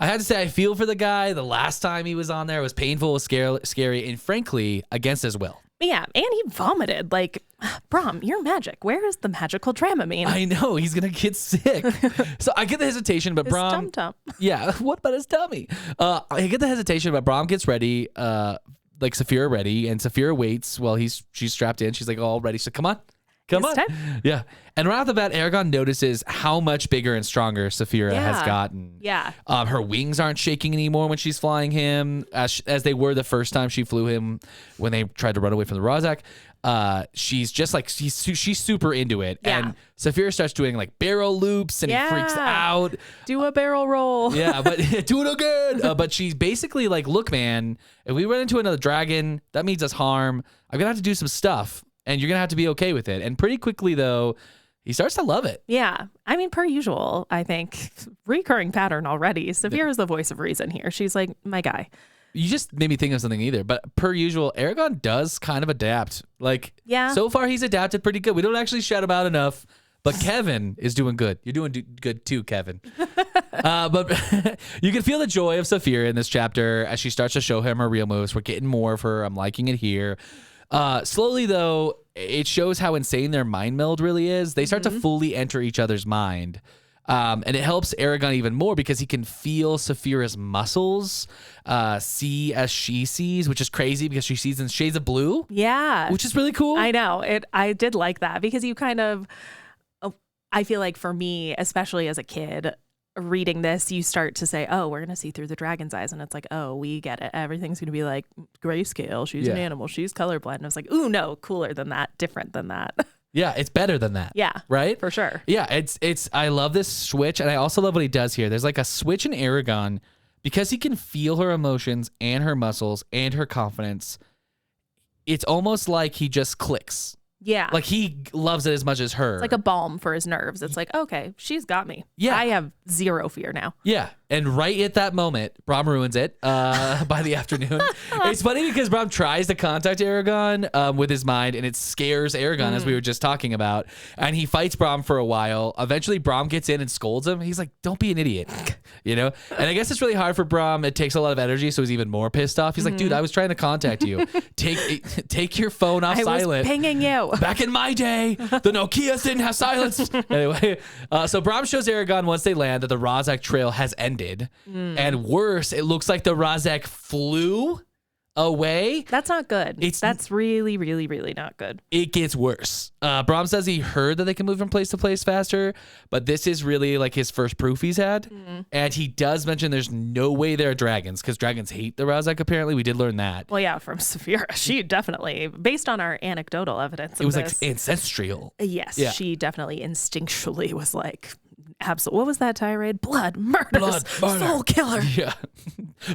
I had to say, I feel for the guy. The last time he was on there, it was painful, it was scary, and frankly, against his will. Yeah, and he vomited. Like, Brom, you're magic. Where is the magical Dramamine? I know, he's going to get sick. So I get the hesitation, but His Brom... tum-tum. Yeah, what about his tummy? I get the hesitation, but Brom gets ready, like Saphira ready, and Saphira waits while she's strapped in. She's like all ready. So come on. It's on. time. Yeah. And right off the bat, Eragon notices how much bigger and stronger Saphira has gotten. Yeah. Her wings aren't shaking anymore when she's flying him, as they were the first time she flew him when they tried to run away from the Yazuac. She's just like, she's super into it. Yeah. And Saphira starts doing like barrel loops and he freaks out. Do a barrel roll. Yeah, but do it again. But she's basically like, look, man, if we run into another dragon, that means us harm. I'm going to have to do some stuff. And you're going to have to be okay with it. And pretty quickly, though, he starts to love it. Yeah. I mean, per usual, I think. Recurring pattern already. Saphira is the voice of reason here. She's like, my guy. You just made me think of something either. But per usual, Eragon does kind of adapt. Like, Yeah. so far, he's adapted pretty good. We don't actually shout him out enough. But Kevin is doing good. You're doing good too, Kevin. But you can feel the joy of Saphira in this chapter as she starts to show him her real moves. We're getting more of her. I'm liking it here. Slowly, though, it shows how insane their mind meld really is. They start to fully enter each other's mind. And it helps Eragon even more because he can feel Saphira's muscles see as she sees, which is crazy because she sees in shades of blue. Yeah. Which is really cool. I know. I did like that because you kind of, I feel like for me, especially as a kid, reading this, you start to say, oh, we're going to see through the dragon's eyes. And it's like, oh, we get it. Everything's going to be like grayscale. She's an animal. She's colorblind. And I was like, ooh, no, cooler than that. Different than that. Yeah, it's better than that. Yeah. Right? For sure. Yeah, it's I love this switch, and I also love what he does here. There's like a switch in Eragon because he can feel her emotions and her muscles and her confidence. It's almost like he just clicks. Yeah. Like he loves it as much as her. It's like a balm for his nerves. It's like, okay, she's got me. Yeah. I have zero fear now. Yeah. And right at that moment, Braum ruins it by the afternoon. It's funny because Braum tries to contact Eragon with his mind, and it scares Eragon, as we were just talking about. And he fights Braum for a while. Eventually, Braum gets in and scolds him. He's like, don't be an idiot. You know? And I guess it's really hard for Braum. It takes a lot of energy, so he's even more pissed off. He's like, dude, I was trying to contact you. Take your phone off silent. I was pinging you. Back in my day, the Nokias didn't have silence. Anyway, so Braum shows Eragon once they land that the Razak trail has ended. And worse, it looks like the Razak flew away. That's not good. That's really, really, really not good. It gets worse. Braum says he heard that they can move from place to place faster, but this is really like his first proof he's had. And he does mention there's no way they're dragons because dragons hate the Razak, apparently. We did learn that. Well, yeah, from Saphira. She definitely, based on our anecdotal evidence, it was like ancestral. Yes, Yeah. She definitely instinctually was like, absolutely. What was that tirade? Blood, murder, Murder. soul killer. Yeah.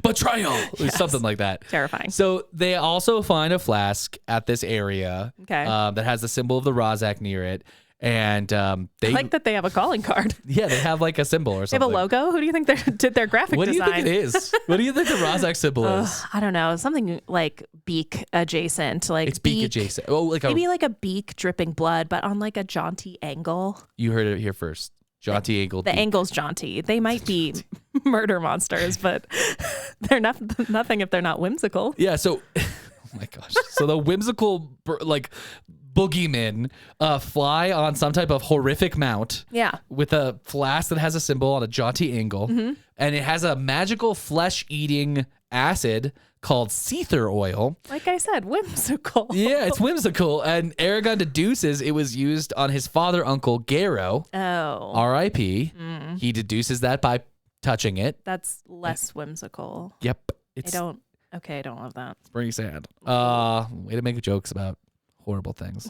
Betrayal. Yes. Something like that. Terrifying. So they also find a flask at this area that has the symbol of the Razak near it. And they I like that they have a calling card. Yeah, they have like a symbol or They something. have a logo? Who do you think did their graphic What do design? you think it is? What do you think the Razak symbol is? I don't know. Something like beak adjacent. Like It's beak adjacent. Oh, like maybe like a beak dripping blood, but on like a jaunty angle. You heard it here first. Jaunty angle. The beak. angle's jaunty. They might be murder monsters, but they're nothing if they're not whimsical. Yeah, so oh my gosh. So the whimsical like boogeymen fly on some type of horrific mount. Yeah. With a flask that has a symbol on a jaunty angle. And it has a magical flesh-eating acid called Seether oil. Like I said, whimsical. Yeah, it's whimsical. And Eragon deduces it was used on his father-uncle Garo, Oh. R.I.P. He deduces that by touching it. That's less whimsical. Yep. I It's don't love that. pretty sad. Way to make jokes about horrible things.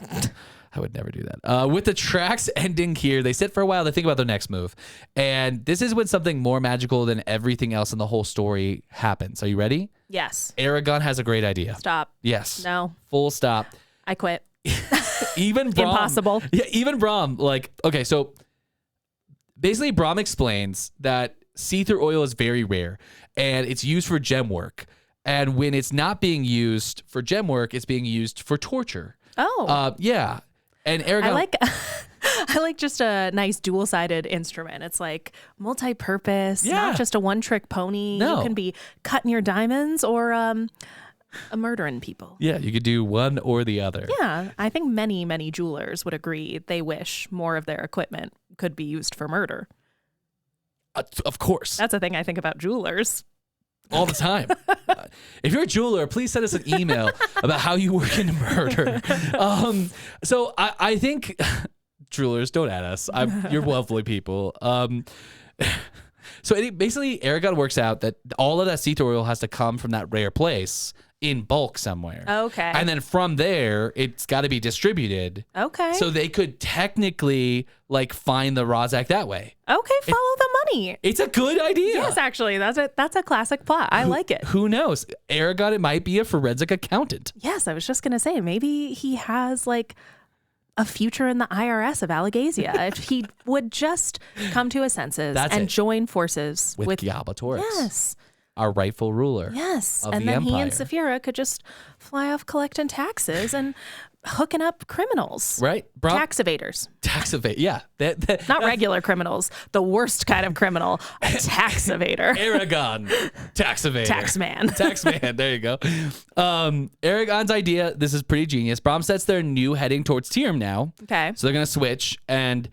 I would never do that. With the tracks ending here, they sit for a while. They think about their next move. And this is when something more magical than everything else in the whole story happens. Are you ready? Yes. Eragon has a great idea. Stop. Yes. No. Full stop. I quit. Even Braum. Impossible. Yeah, even Braum. Like, okay, so basically Braum explains that Seether oil is very rare and it's used for gem work. And when it's not being used for gem work, it's being used for torture. Oh. Yeah. And Eragon. I like just a nice dual-sided instrument. It's like multi-purpose, not just a one-trick pony. No. You can be cutting your diamonds or murdering people. Yeah, you could do one or the other. Yeah, I think many, many jewelers would agree they wish more of their equipment could be used for murder. Of course. That's a thing I think about jewelers. All the time. If you're a jeweler, please send us an email about how you work in murder. So I think jewelers, don't at us. You're lovely people. So basically, Eragon works out that all of that Seether oil has to come from that rare place in bulk somewhere. Okay. And then from there, it's got to be distributed. Okay. So they could technically like find the Razak that way. Okay, follow the money. It's a good idea. Yes, actually, that's a classic plot. I like it. Who knows? Eragon, it might be a forensic accountant. Yes, I was just gonna say maybe he has like a future in the IRS of Alagasia. If he would just come to his senses and join forces with Yabatorix. Yes. our rightful ruler. Yes. Of And the then empire. he and Saphira could just fly off collecting taxes and hooking up criminals. Right? Tax evaders. Tax evade. Yeah. Not regular criminals. The worst kind of criminal. A tax evader. Eragon. Tax evader. Taxman. Taxman. There you go. Eragon's idea, this is pretty genius. Brom sets their new heading towards Tyrm now. Okay. So they're going to switch. And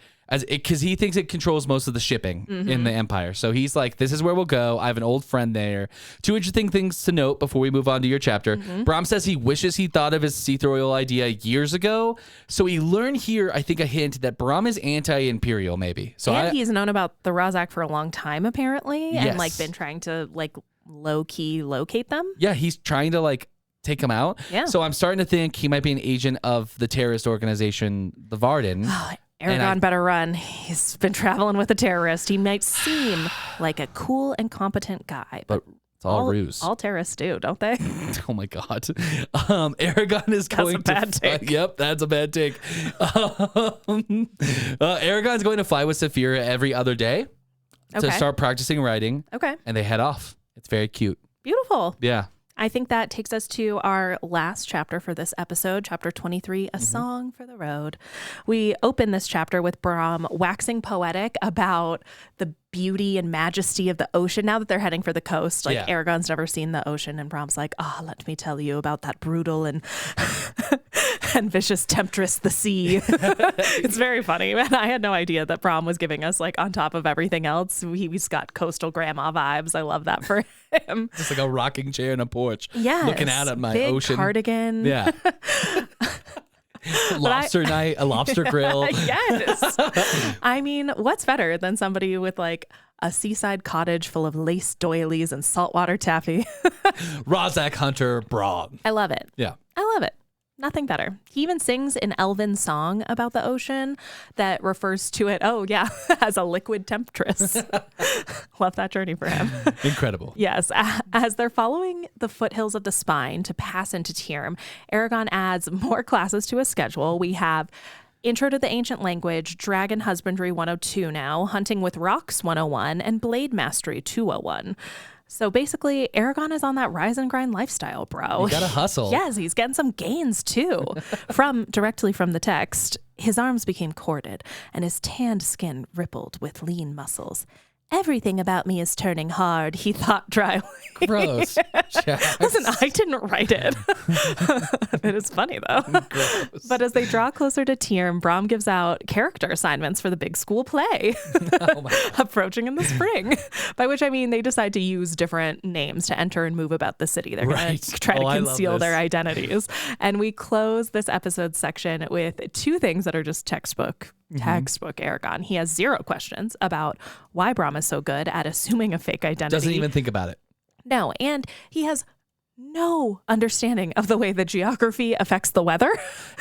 because he thinks it controls most of the shipping in the Empire. So he's like, this is where we'll go. I have an old friend there. Two interesting things to note before we move on to your chapter. Brom says he wishes he thought of his Seath Royal idea years ago. So we learn here, I think, a hint that Brom is anti-imperial, maybe. So And he's known about the Yazuac for a long time, apparently, and like Yes. been trying to like low-key locate them. yeah, he's trying to like take him out. Yeah. So I'm starting to think he might be an agent of the terrorist organization, the Varden. Eragon better run. He's been traveling with a terrorist. He might seem like a cool and competent guy, But it's all ruse. All terrorists do, don't they? Oh my God. Eragon is going a bad to take. Yep, that's a bad take. Eragon's going to fly with Saphira every other day to Okay. start practicing riding, Okay. and they head off. It's very cute. Beautiful. Yeah. I think that takes us to our last chapter for this episode, chapter 23, A Song for the Road. We open this chapter with Brom waxing poetic about the beauty and majesty of the ocean now that they're heading for the coast. Like, Yeah. Eragon's never seen the ocean, and Brom's like, let me tell you about that brutal and and vicious temptress, the sea. It's very funny. And I had no idea that Brom was giving us, like, on top of everything else, he's got coastal grandma vibes. I love that for him. Just like a rocking chair and a porch. Yes. Looking out at my big ocean. cardigan. Yeah. Lobster night, a lobster grill. Yes. I mean, what's better than somebody with like a seaside cottage full of lace doilies and saltwater taffy? Yazuac hunter Brom. I love it. Yeah. I love it. Nothing better. He even sings an elven song about the ocean that refers to it, as a liquid temptress. Love that journey for him. Incredible. Yes, as they're following the foothills of the Spine to pass into Tyrm, Eragon adds more classes to his schedule. We have Intro to the Ancient Language, Dragon Husbandry 102 now, Hunting with Rocks 101, and Blade Mastery 201. So basically, Eragon is on that rise and grind lifestyle, bro. You gotta hustle. Yes, he's getting some gains too. Directly from the text, his arms became corded and his tanned skin rippled with lean muscles. Everything about me is turning hard, he thought dryly. Gross. Listen, I didn't write it. It is funny though. Gross. But as they draw closer to Tyrm, Brom gives out character assignments for the big school play Oh my God. approaching in the spring. By which I mean they decide to use different names to enter and move about the city. They're going Right. to try Oh, I to love conceal this. their identities. And we close this episode section with two things that are just textbook Eragon. He has zero questions about why Brom is so good at assuming a fake identity. Doesn't even think about it. No, and he has no understanding of the way that geography affects the weather.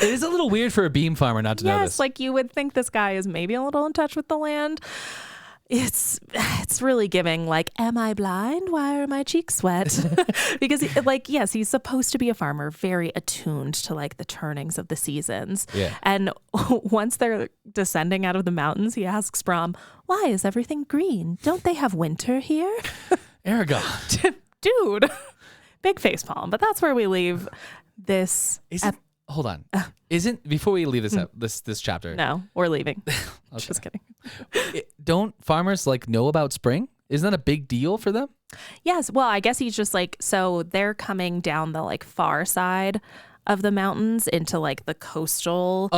It is a little weird for a beam farmer not to know Yes, this. like you would think this guy is maybe a little in touch with the land. It's really giving like, am I blind? Why are my cheeks wet? Because yes, he's supposed to be a farmer, very attuned to like the turnings of the seasons. Yeah. And once they're descending out of the mountains, he asks Brom, why is everything green? Don't they have winter here? Eragon. Dude, big face palm. But that's where we leave this. Hold on. Isn't before we leave this chapter? No, we're leaving. Just kidding. Don't farmers like know about spring? Isn't that a big deal for them? Yes. Well, I guess he's just like, so they're coming down the like far side of the mountains into like the coastal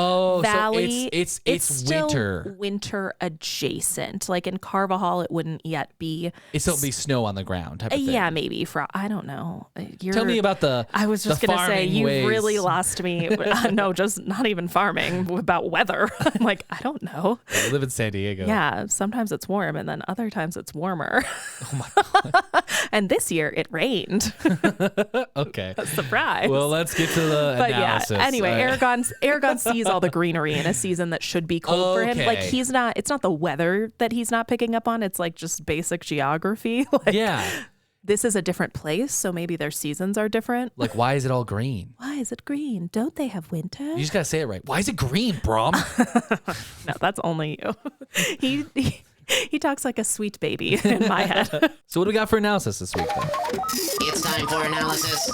valley. So it's still winter. Winter adjacent. Like in Carvajal, it wouldn't yet be. It's still be snow on the ground type of thing. Yeah, maybe. I don't know. Tell me about the. I was just the going to say, farming you ways. really lost me. No, just not even farming, about weather. I'm like, I don't know. I live in San Diego. Yeah, sometimes it's warm and then other times it's warmer. Oh my God. And this year it rained. Okay. Surprise. Well, let's get to the But analysis. yeah, anyway, All right. Eragon sees all the greenery in a season that should be cold for him. Like Okay. it's not the weather that he's not picking up on. It's like just basic geography. Like, Yeah. this is a different place, so maybe their seasons are different. Like, why is it all green? Why is it green? Don't they have winter? You just gotta say it right. Why is it green, Brom? No, that's only you. He talks like a sweet baby in my head. So what do we got for analysis this week, then? It's time for analysis.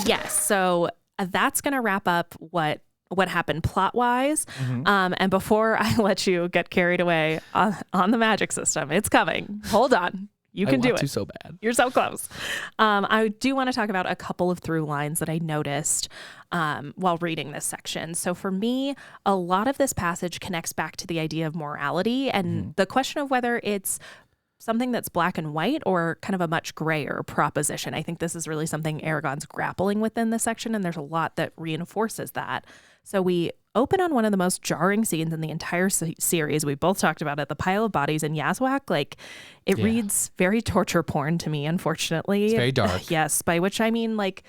Yes. So that's going to wrap up what happened plot wise. And before I let you get carried away on the magic system, it's coming. Hold on. You can do it. I want to so bad. You're so close. I do want to talk about a couple of through lines that I noticed while reading this section. So for me, a lot of this passage connects back to the idea of morality and the question of whether it's something that's black and white or kind of a much grayer proposition. I think this is really something Eragon's grappling with in this section, and there's a lot that reinforces that. So we open on one of the most jarring scenes in the entire series. We both talked about it, the pile of bodies in Yazuac. Like, it reads very torture porn to me, unfortunately. It's very dark. Yes, by which I mean, like,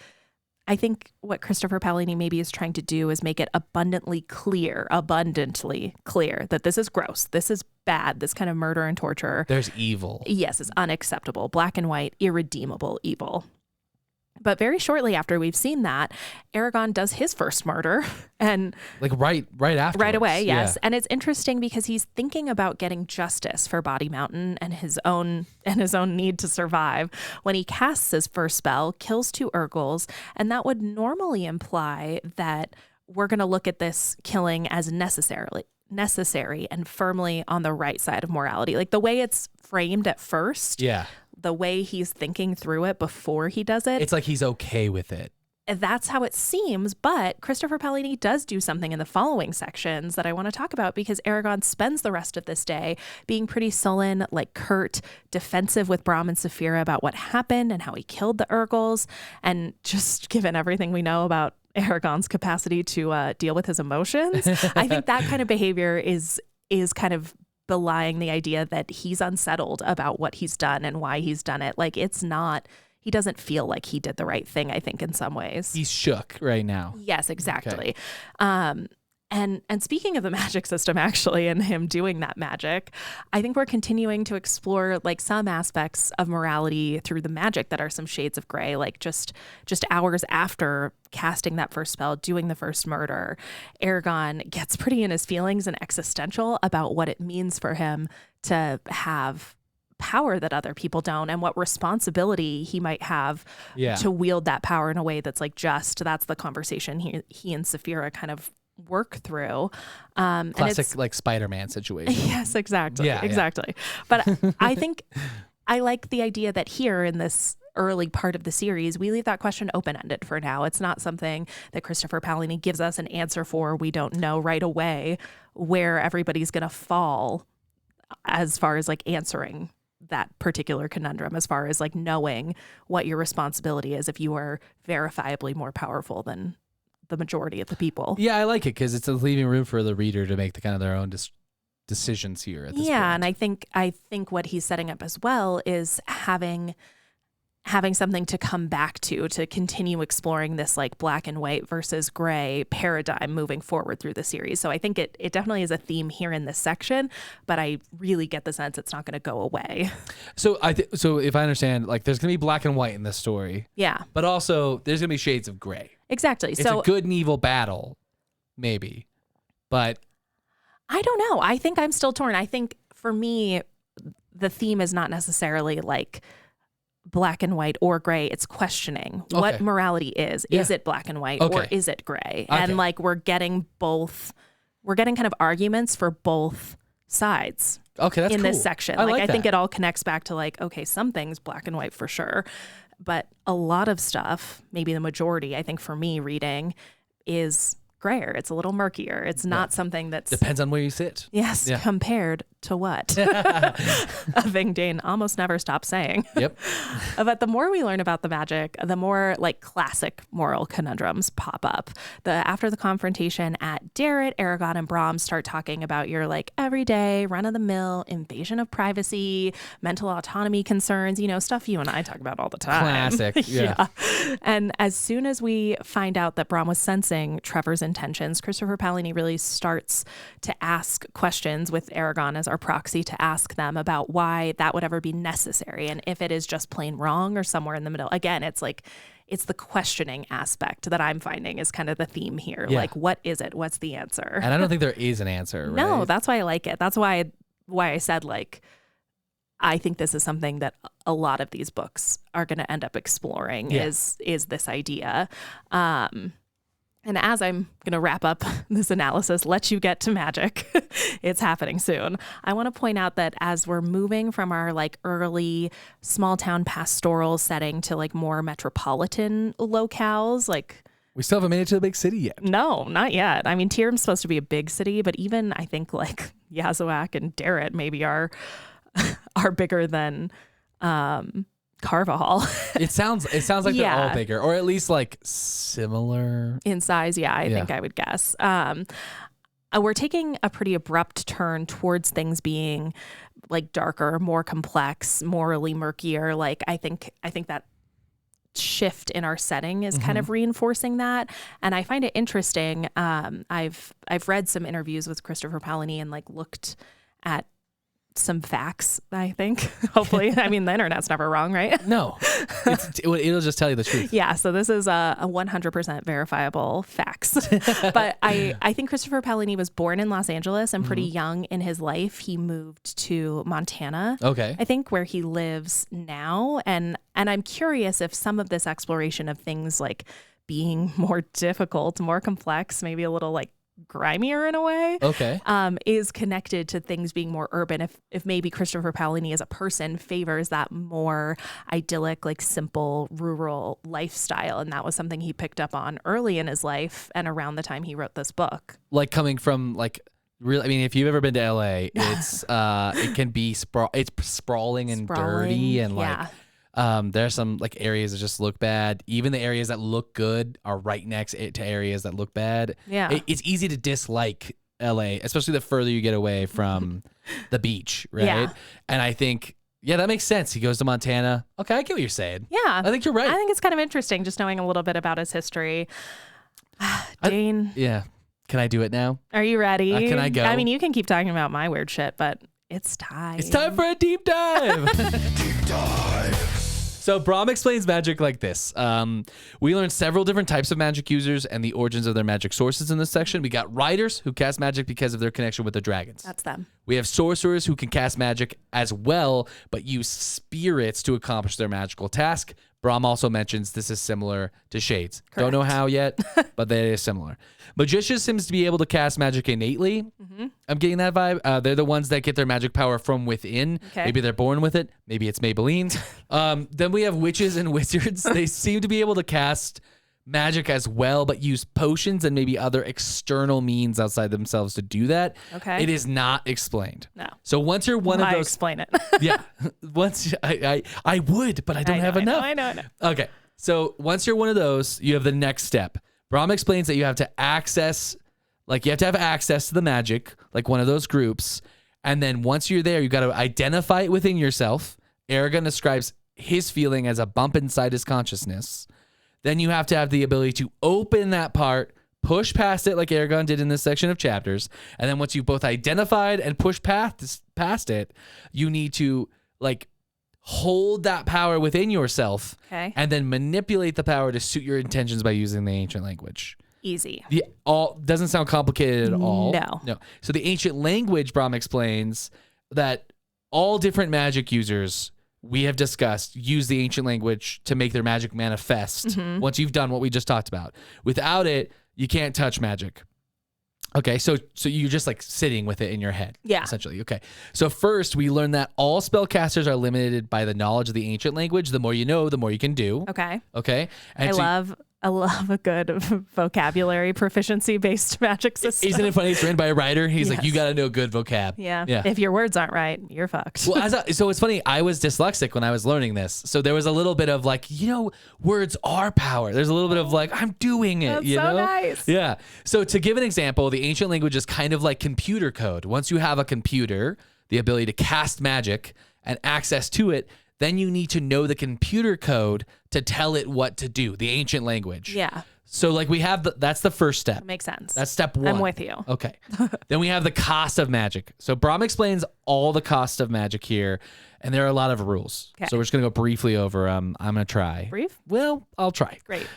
I think what Christopher Paolini maybe is trying to do is make it abundantly clear that this is gross, this is bad, this kind of murder and torture. There's evil. Yes, it's unacceptable, black and white, irredeemable evil. But very shortly after we've seen that, Eragon does his first murder, and like right after, right away, yes. Yeah. And it's interesting because he's thinking about getting justice for Body Mountain and his own need to survive when he casts his first spell, kills 2 Urgles, and that would normally imply that we're going to look at this killing as necessary and firmly on the right side of morality. Like the way it's framed at first. Yeah. The way he's thinking through it before he does it. It's like he's okay with it. That's how it seems, but Christopher Paolini does do something in the following sections that I want to talk about because Eragon spends the rest of this day being pretty sullen, like curt, defensive with Brahm and Saphira about what happened and how he killed the Urgles. And just given everything we know about Eragon's capacity to deal with his emotions, I think that kind of behavior is kind of belying the idea that he's unsettled about what he's done and why he's done it. Like he doesn't feel like he did the right thing, I think, in some ways. He's shook right now. Yes, exactly. Okay. And speaking of the magic system, actually, and him doing that magic, I think we're continuing to explore like some aspects of morality through the magic that are some shades of gray, like just hours after casting that first spell, doing the first murder, Eragon gets pretty in his feelings and existential about what it means for him to have power that other people don't and what responsibility he might have to wield that power in a way that's like just. That's the conversation he and Saphira kind of work through. Classic like Spider-Man situation. Yes, exactly. Yeah, exactly. But I think I like the idea that here in this early part of the series, we leave that question open-ended for now. It's not something that Christopher Paolini gives us an answer for. We don't know right away where everybody's going to fall as far as like answering that particular conundrum, as far as like knowing what your responsibility is if you are verifiably more powerful than the majority of the people. Yeah, I like it because it's leaving room for the reader to make the kind of their own decisions here at this point. And I think what he's setting up as well is having something to come back to continue exploring this like black and white versus gray paradigm moving forward through the series. So I think it definitely is a theme here in this section, but I really get the sense it's not going to go away. So so if I understand, like there's going to be black and white in this story. Yeah. But also there's going to be shades of gray. Exactly. It's a good and evil battle, maybe. But I don't know. I think I'm still torn. I think for me, the theme is not necessarily like black and white or gray. It's questioning what morality is. Yeah. Is it black and white or is it gray? And like we're getting kind of arguments for both sides. Okay, that's in cool. This section. I think it all connects back to like, okay, some things black and white for sure. But a lot of stuff, maybe the majority, I think for me reading, is grayer. It's a little murkier. It's not something that's... Depends on where you sit. Yes, compared to what? A thing Dane almost never stops saying. Yep. But the more we learn about the magic, the more like classic moral conundrums pop up. After the confrontation at Darrett, Eragon and Brahm start talking about your like everyday run-of-the-mill invasion of privacy, mental autonomy concerns, stuff you and I talk about all the time. Classic. Yeah. And as soon as we find out that Brahm was sensing Trevor's intentions, Christopher Paolini really starts to ask questions with Eragon as our proxy to ask them about why that would ever be necessary and if it is just plain wrong or somewhere in the middle. Again, it's the questioning aspect that I'm finding is kind of the theme here. Yeah. Like, what is it? What's the answer? And I don't think there is an answer, right? No, that's why I like it. That's why why I said, like, I think this is something that a lot of these books are going to end up exploring is this idea. And as I'm going to wrap up this analysis, let you get to magic. It's happening soon. I want to point out that as we're moving from our like early small town pastoral setting to like more metropolitan locales, like We still haven't made it to the big city yet. no, not yet. I mean, Tyrm's supposed to be a big city, but even I think like Yazuac and Darrett maybe are bigger than Carvajal It sounds like they're all Yeah. bigger, or at least like similar. in size. Yeah, I think I would guess. We're taking a pretty abrupt turn towards things being like darker, more complex, morally murkier. Like I think that shift in our setting is kind of reinforcing that, and I find it interesting. I've read some interviews with Christopher Paolini and like looked at some facts, I think. Hopefully. I mean, the internet's never wrong, right? No, it'll just tell you the truth. Yeah, so this is a 100% verifiable facts. But I think Christopher Paolini was born in Los Angeles and pretty young in his life. He moved to Montana, Okay. I think, where he lives now. And I'm curious if some of this exploration of things like being more difficult, more complex, maybe a little like grimier in a way, Okay. is connected to things being more urban. If maybe Christopher Paolini as a person favors that more idyllic, like simple rural lifestyle, and that was something he picked up on early in his life and around the time he wrote this book. Like coming from like really, I mean, if you've ever been to LA, it's it can be it's sprawling and dirty, and yeah. there's some like areas that just look bad. Even the areas that look good are right next to areas that look bad. Yeah. It's easy to dislike LA, especially the further you get away from the beach, right? Yeah. And I think, yeah, that makes sense. He goes to Montana. Okay, I get what you're saying. Yeah. I think you're right. I think it's kind of interesting just knowing a little bit about his history. Dane, Yeah. Can I do it now? are you ready? Can I go? I mean, you can keep talking about my weird shit, but it's time. It's time for a deep dive. So Brahm explains magic like this. We learned several different types of magic users and the origins of their magic sources in this section. We got riders who cast magic because of their connection with the dragons. That's them. We have sorcerers who can cast magic as well, but use spirits to accomplish their magical task. Brahm also mentions this is similar to shades. Don't know how yet, but that is similar. Magicians seems to be able to cast magic innately. I'm getting that vibe. They're the ones that get their magic power from within. Okay. Maybe they're born with it. Maybe it's Maybelline. Then we have witches and wizards. They seem to be able to cast magic as well, but use potions and maybe other external means outside themselves to do that. Okay. It is not explained. No. So once you're one of I those, explain it. yeah. Once I would, but I don't have enough. I know. Okay. So once you're one of those, you have the next step. Brahm explains that you have to access, like you have to have access to the magic, like one of those groups. And then once you're there, you got to identify it within yourself. Eragon describes his feeling as a bump inside his consciousness. Then you have to have the ability to open that part, push past it like Eragon did in this section of chapters. And then once you've both identified and pushed past it, you need to like hold that power within yourself, Okay. and then manipulate the power to suit your intentions by using the ancient language. Easy. The all doesn't sound complicated at all. No. So the ancient language, Brahm explains that all different magic users we have discussed use the ancient language to make their magic manifest once you've done what we just talked about. Without it, you can't touch magic. Okay, so you're just like sitting with it in your head. Yeah. Essentially. Okay. So first, we learn that all spellcasters are limited by the knowledge of the ancient language. The more you know, the more you can do. Okay. Okay. And I so- love a good vocabulary proficiency based magic system. Isn't it funny? It's written by a writer. He's like, Yes. you got to know good vocab. Yeah. Yeah. If your words aren't right, you're fucked. Well, so it's funny. I was dyslexic when I was learning this, so there was a little bit of like, words are power. There's a little bit of like, I'm doing it. That's you so know? nice. Yeah. So to give an example, the ancient language is kind of like computer code. Once you have a computer, the ability to cast magic and access to it, then you need to know the computer code to tell it what to do. The ancient language. Yeah. So like we have that's the first step. Makes sense. That's step one. I'm with you. Okay. Then we have the cost of magic. So Brahm explains all the cost of magic here, and there are a lot of rules. Okay. So we're just going to go briefly over I'm going to try. Brief? Well, I'll try. Great.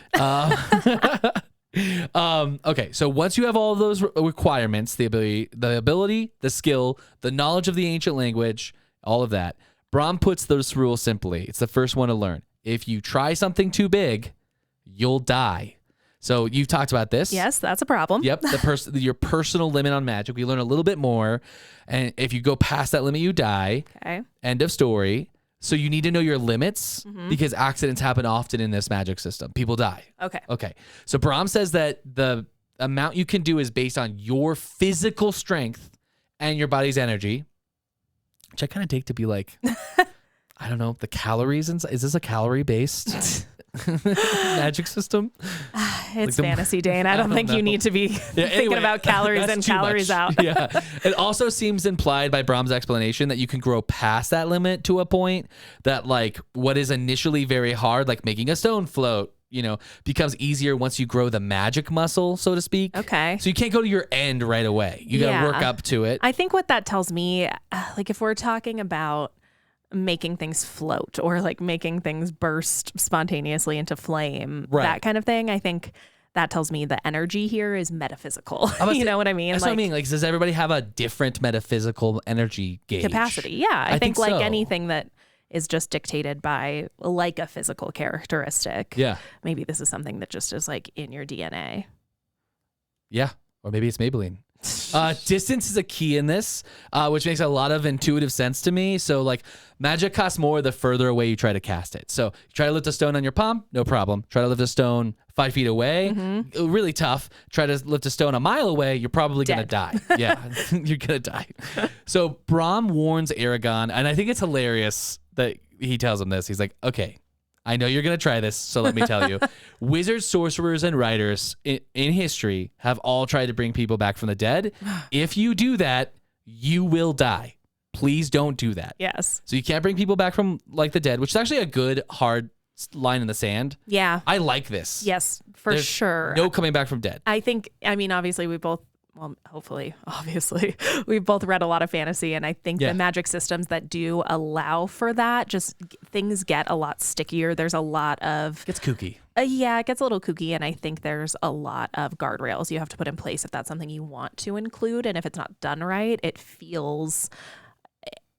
Okay, so once you have all of those requirements, the ability, the skill, the knowledge of the ancient language, all of that, Brahm puts this rule simply. It's the first one to learn. If you try something too big, you'll die. So you've talked about this. Yes, that's a problem. Yep, your personal limit on magic. We learn a little bit more, and if you go past that limit, you die. Okay. End of story. So you need to know your limits because accidents happen often in this magic system. People die. Okay. So Brahm says that the amount you can do is based on your physical strength and your body's energy, which I kind of take to be like, I don't know, the calories. Is this a calorie-based magic system? It's fantasy, Dane. I don't think you need to be thinking about calories in, calories out. Yeah. It also seems implied by Brahm's explanation that you can grow past that limit to a point that, like, what is initially very hard, like making a stone float, becomes easier once you grow the magic muscle, so to speak. Okay. So you can't go to your end right away. You got to work up to it. I think what that tells me, like if we're talking about making things float or like making things burst spontaneously into flame, that kind of thing, I think that tells me the energy here is metaphysical. You know what I mean? That's what I mean. Like, does everybody have a different metaphysical energy gauge? Capacity. Yeah. I think like so. Anything that is just dictated by like a physical characteristic. Yeah. Maybe this is something that just is like in your DNA. Yeah. Or maybe it's Maybelline. Distance is a key in this, which makes a lot of intuitive sense to me. So like magic costs more the further away you try to cast it. So you try to lift a stone on your palm, no problem. Try to lift a stone 5 feet away, really tough. Try to lift a stone a mile away, you're probably going to die. Yeah, you're going to die. So Brahm warns Eragon, and I think it's hilarious that he tells him this. He's like, okay, I know you're going to try this, so let me tell you. Wizards, sorcerers, and writers in history have all tried to bring people back from the dead. If you do that, you will die. Please don't do that. Yes. So you can't bring people back from like the dead, which is actually a good, hard line in the sand. Yeah. I like this. Yes, There's sure. No coming back from dead. I think, obviously we both, obviously, we've both read a lot of fantasy, and I think the magic systems that do allow for that, just things get a lot stickier. There's a lot of... It's kooky. It gets a little kooky, and I think there's a lot of guardrails you have to put in place if that's something you want to include, and if it's not done right, it feels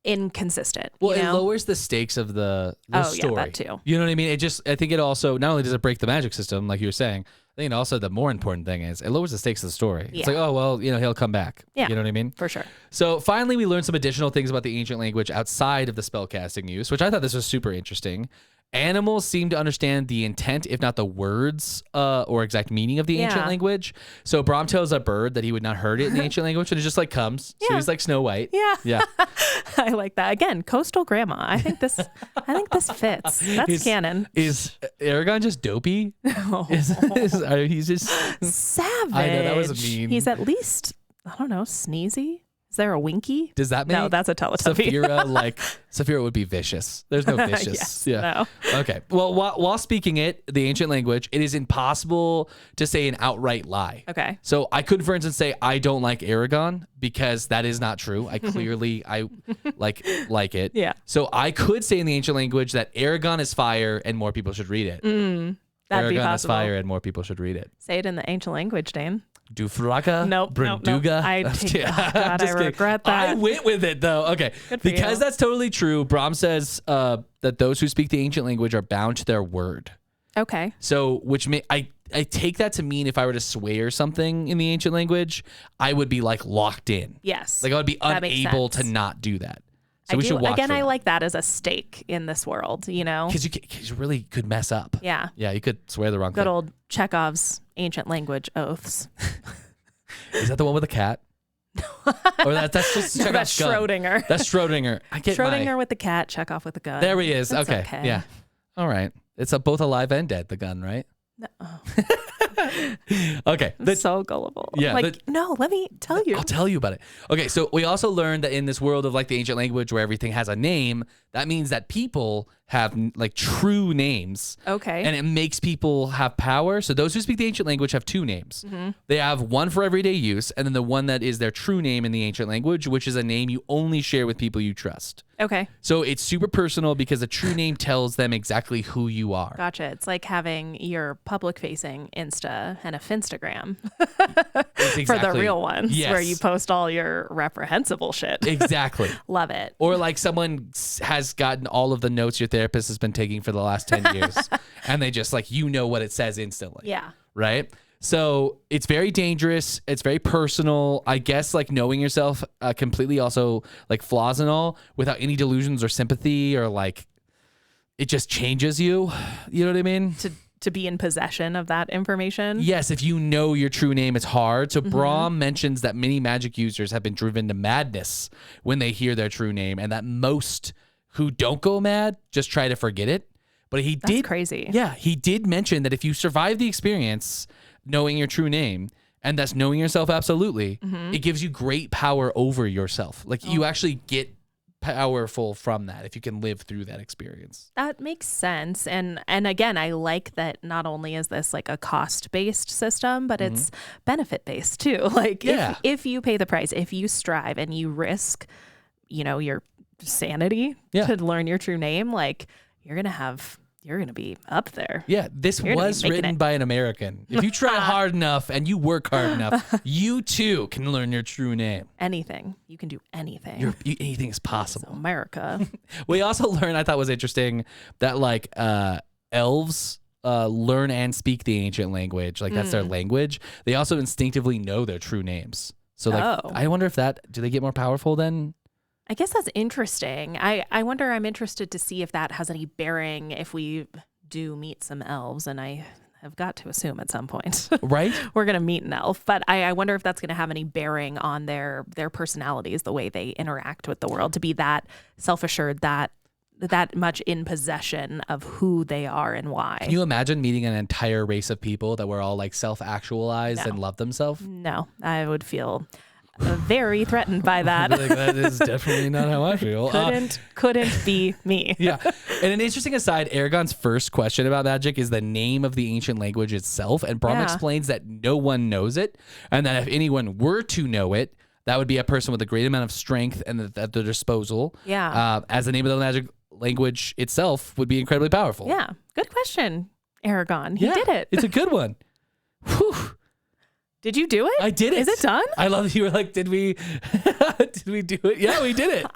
inconsistent. Well, it lowers the stakes of the story. Yeah, that too. You know what I mean? I think it also, not only does it break the magic system, like you were saying, I think also the more important thing is it lowers the stakes of the story. Yeah. It's like, oh, well, he'll come back. Yeah. You know what I mean? For sure. So finally, we learned some additional things about the ancient language outside of the spellcasting use, which I thought this was super interesting. Animals seem to understand the intent, if not the words or exact meaning of the ancient language. So Brahm tells a bird that he would not hurt it in the ancient language, and it just like comes. So he's like Snow White. Yeah. I like that. Again, coastal grandma. I think this fits. That's canon. Is Eragon just dopey? He's just savage. I know, that was mean. He's at least, I don't know, sneezy. Is there a winky? Does that make No, that's a Teletubby. Saphira would be vicious. There's no vicious. Yes, yeah. No. Okay. Well, while speaking the ancient language, it is impossible to say an outright lie. Okay. So I could, for instance, say I don't like Eragon because that is not true. I clearly like it. Yeah. So I could say in the ancient language that Eragon is fire and more people should read it. That'd Eragon be possible. is fire and more people should read it. Say it in the ancient language, Dane. Dufraka? Nope. Brunduga? I regret that. I went with it though. Okay. Because that's totally true. Brahm says that those who speak the ancient language are bound to their word. Okay. So, I take that to mean if I were to swear something in the ancient language, I would be like locked in. Yes. Like I would be unable to not do that. So we should watch. Again, I like that as a stake in this world, Because you really could mess up. Yeah. Yeah, you could swear the wrong thing. Good old Chekhov's ancient language oaths. Is that the one with the cat? Or that's just No, that's Schrodinger. That's Schrodinger. I get Schrodinger with the cat, Chekhov with the gun. There he is. That's okay. Yeah. All right. It's both alive and dead, the gun, right? No. Okay. That's so gullible. Yeah. No, let me tell you. I'll tell you about it. Okay. So we also learned that in this world of like the ancient language where everything has a name, That means that people have like true names. Okay. And it makes people have power. So those who speak the ancient language have two names. They have one for everyday use, and then the one that is their true name in the ancient language, which is a name you only share with people you trust. Okay. So it's super personal because a true name tells them exactly who you are. Gotcha. It's like having your public-facing Insta and a Finstagram for the real ones, where you post all your reprehensible shit. Exactly. Love it. Or like someone has gotten all of the notes your therapist has been taking for the last 10 years, and they just like, what it says instantly. Yeah. Right? So it's very dangerous. It's very personal. I guess like knowing yourself completely, also like flaws and all, without any delusions or sympathy, or like it just changes you. You know what I mean? To be in possession of that information. Yes, if you know your true name, it's hard. So Brahm mentions that many magic users have been driven to madness when they hear their true name, and that most who don't go mad just try to forget it. But That's crazy. Yeah, he did mention that if you survive the experience, knowing your true name, and thus knowing yourself absolutely, it gives you great power over yourself. Like you actually get powerful from that if you can live through that experience. That makes sense. And again, I like that not only is this like a cost-based system, but it's benefit-based too. Like if you pay the price, if you strive and you risk, your sanity to learn your true name, like you're going to be up there. Yeah, this was written by an American. If you try hard enough and you work hard enough, you too can learn your true name. Anything. You can do anything. Anything is possible. It's America. We also learned, I thought was interesting, that like elves learn and speak the ancient language. Like that's their language. They also instinctively know their true names. So like, I wonder if do they get more powerful then? I guess that's interesting. I wonder, I'm interested to see if that has any bearing if we do meet some elves, and I have got to assume at some point. Right? We're going to meet an elf, but I wonder if that's going to have any bearing on their personalities, the way they interact with the world, to be that self-assured, that much in possession of who they are and why. Can you imagine meeting an entire race of people that were all like self-actualized and love themselves? No, I would feel very threatened by that. Like, that is definitely not how I feel. Couldn't be me. Yeah. And an interesting aside, Eragon's first question about magic is the name of the ancient language itself. And Brahm explains that no one knows it, and that if anyone were to know it, that would be a person with a great amount of strength and at their disposal. Yeah. As the name of the magic language itself would be incredibly powerful. Yeah. Good question, Eragon. He did it. It's a good one. Whew. Did you do it? I did it. Is it done? I love that you were like, did we do it? Yeah, we did it.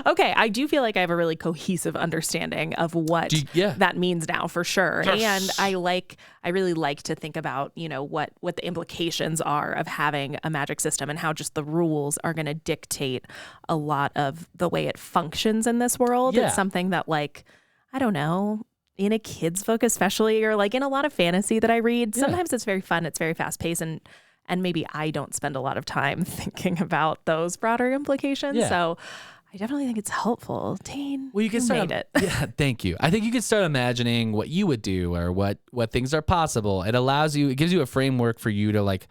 Okay. I do feel like I have a really cohesive understanding of what that means now, for sure. Yes. And I really like to think about, what the implications are of having a magic system and how just the rules are going to dictate a lot of the way it functions in this world. Yeah. It's something that, like, I don't know, in a kid's book especially, or like in a lot of fantasy that I read, sometimes it's very fun, it's very fast paced, and maybe I don't spend a lot of time thinking about those broader implications. Yeah. So I definitely think it's helpful. Dane, well, you can start made it. Yeah, thank you. I think you can start imagining what you would do or what things are possible. It gives you a framework for you to like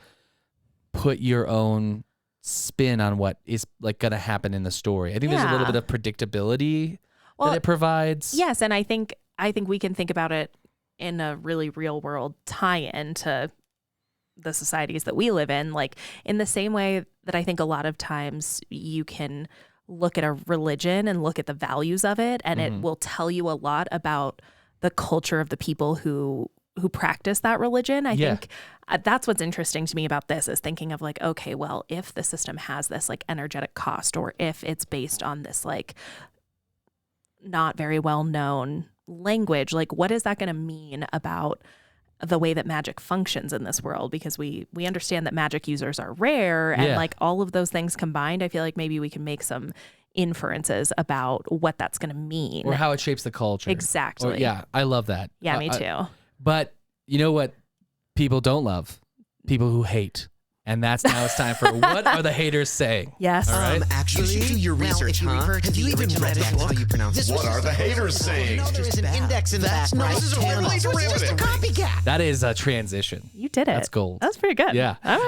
put your own spin on what is like going to happen in the story. I think there's a little bit of predictability that it provides. Yes, and I think we can think about it in a really real world tie-in to the societies that we live in, like in the same way that I think a lot of times you can look at a religion and look at the values of it, and it will tell you a lot about the culture of the people who practice that religion. I think that's what's interesting to me about this, is thinking of like, okay, well, if the system has this like energetic cost, or if it's based on this like not very well known language, like what is that going to mean about the way that magic functions in this world? Because we understand that magic users are rare, and like all of those things combined, I feel like maybe we can make some inferences about what that's going to mean, or how it shapes the culture. Exactly. I love that. Yeah, me too. But you know what people don't love? People who hate. And now it's time for What Are the Haters Saying? Yes. All right. Actually, you should do your research, Have you even read a book? How you pronounce it. What are the haters saying? There's an index in the back, right? This is overly derivative. Copycat. That is a transition. You did it. That's gold. That's pretty good. Yeah. I'm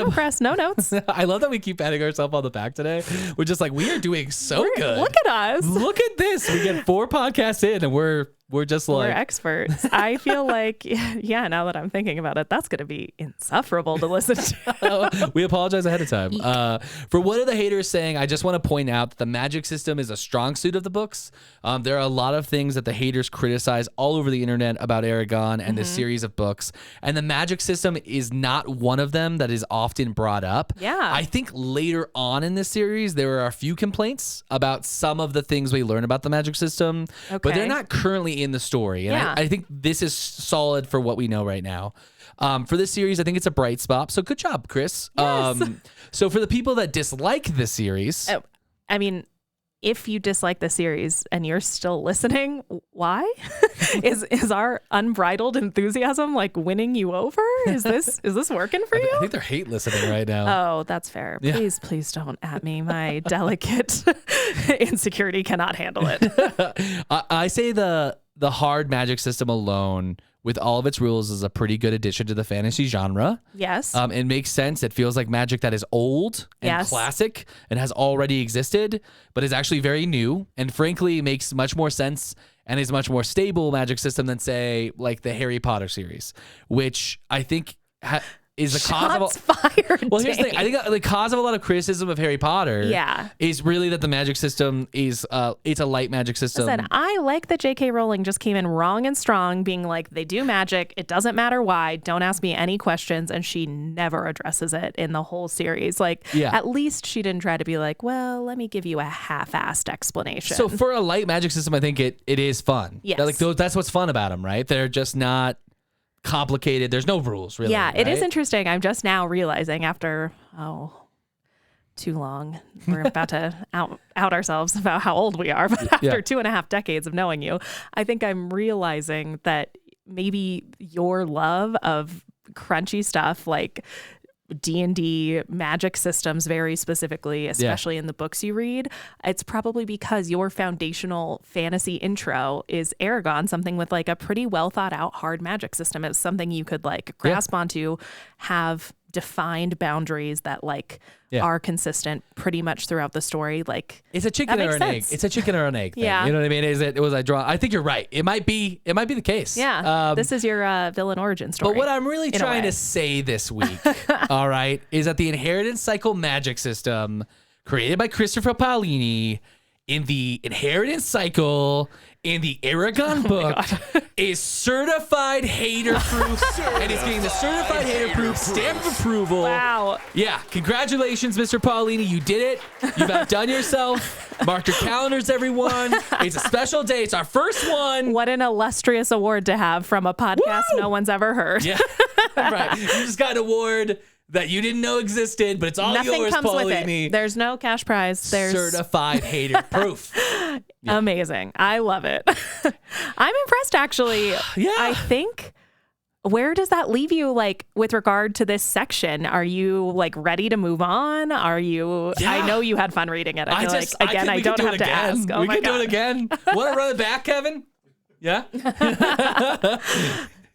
impressed. No notes. I love that we keep patting ourselves on the back today. We're just like, we are doing so good. Look at us. Look at this. We get 4 podcasts in and we're just like, we're experts. I feel like, yeah, now that I'm thinking about it, that's going to be insufferable to listen to. we apologize ahead of time. For what are the haters saying? I just want to point out that the magic system is a strong suit of the books. There are a lot of things that the haters criticize all over the internet about Eragon and this series of books. And the magic system is not one of them that is often brought up. Yeah. I think later on in this series, there are a few complaints about some of the things we learn about the magic system, but they're not currently in the story. And I think this is solid for what we know right now. For this series, I think it's a bright spot. So good job, Chris. Yes. So for the people that dislike this series, I mean, if you dislike the series and you're still listening, why? is our unbridled enthusiasm like winning you over? Is this working for you? I think they're hate listening right now. Oh, that's fair. Yeah. Please don't at me. My delicate insecurity cannot handle it. I say the hard magic system alone, with all of its rules, is a pretty good addition to the fantasy genre. Yes. It makes sense. It feels like magic that is old and classic and has already existed, but is actually very new, and frankly makes much more sense and is much more stable magic system than, say, like the Harry Potter series, which I think is the cause Shots fired. Well, here's the thing. I think the cause of a lot of criticism of Harry Potter is really that the magic system is it's a light magic system. Listen, I like that J.K. Rowling just came in wrong and strong, being like, they do magic. It doesn't matter why. Don't ask me any questions. And she never addresses it in the whole series. Like, at least she didn't try to be like, well, let me give you a half-assed explanation. So for a light magic system, I think it is fun. Yes. Like that's what's fun about them, right? They're just not complicated. There's no rules, really. Yeah, it is right? interesting. I'm just now realizing after, too long. We're about to out ourselves about how old we are. But after 2.5 decades of knowing you, I think I'm realizing that maybe your love of crunchy stuff like D&D magic systems very specifically, especially in the books you read, it's probably because your foundational fantasy intro is Eragon, something with like a pretty well thought out hard magic system. It's something you could like grasp onto, have defined boundaries that like are consistent pretty much throughout the story. Like, it's a chicken or an egg. It's a chicken or an egg thing. Yeah. You know what I mean? I think you're right. It might be the case. Yeah. This is your villain origin story. But what I'm really trying to say this week, all right, is that the inheritance cycle magic system created by Christopher Paolini in the inheritance cycle in the Eragon book is certified hater proof, and it's getting the certified hater proof stamp of approval. Wow. Yeah, congratulations, Mr. Paolini. You did it. You've outdone yourself. Mark your calendars, everyone. It's a special day. It's our first one. What an illustrious award to have from a podcast no one's ever heard. Yeah, right. You just got an award that you didn't know existed, but it's all Nothing yours, comes Paolini. with it. There's no cash prize. There's certified hater proof. Yeah. Amazing. I love it. I'm impressed, actually. Yeah. I think, where does that leave you, like, with regard to this section? Are you, like, ready to move on? Are you... Yeah. I know you had fun reading it. I feel like, again, I don't have to ask. Oh, we my can God. do it again. Want to run it back, Kevin? Yeah?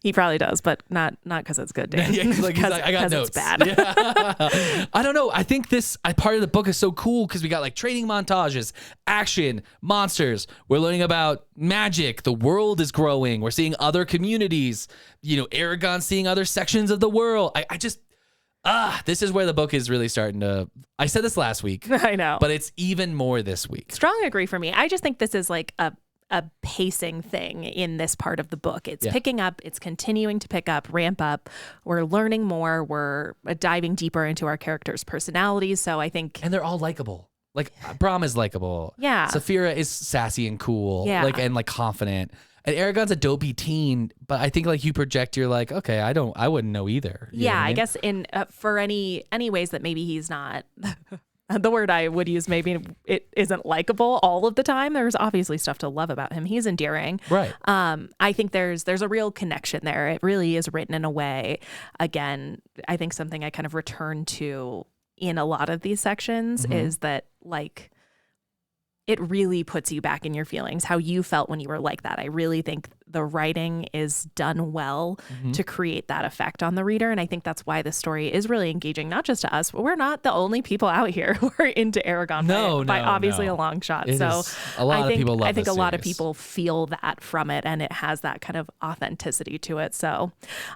He probably does, but not because it's good, Dan. Yeah, he's like, I got notes. It's bad. Yeah. I don't know. I think this part of the book is so cool because we got like training montages, action, monsters. We're learning about magic. The world is growing. We're seeing other communities. You know, Eragon seeing other sections of the world. I just this is where the book is really starting to. I said this last week. I know, but it's even more this week. Strong agree for me. I just think this is like a pacing thing in this part of the book. It's picking up, it's continuing to pick up, ramp up. We're learning more. We're diving deeper into our characters' personalities. So I think... And they're all likable. Like, Brahm is likable. Yeah. Saphira is sassy and cool. Yeah. Like, and like confident. And Eragon's a dopey teen, but I think like you project, you're like, okay, I wouldn't know either. You know what I mean? guess in for any ways that maybe he's not... The word I would use, maybe it isn't likable all of the time. There's obviously stuff to love about him. He's endearing. Right. I think there's a real connection there. It really is written in a way. Again, I think something I kind of return to in a lot of these sections is that, like, it really puts you back in your feelings, how you felt when you were like that. I really think the writing is done well to create that effect on the reader. And I think that's why the story is really engaging, not just to us, but we're not the only people out here who are into Eragon by obviously a long shot. A lot of people love I think this a lot of series. people feel that from it, and it has that kind of authenticity to it. So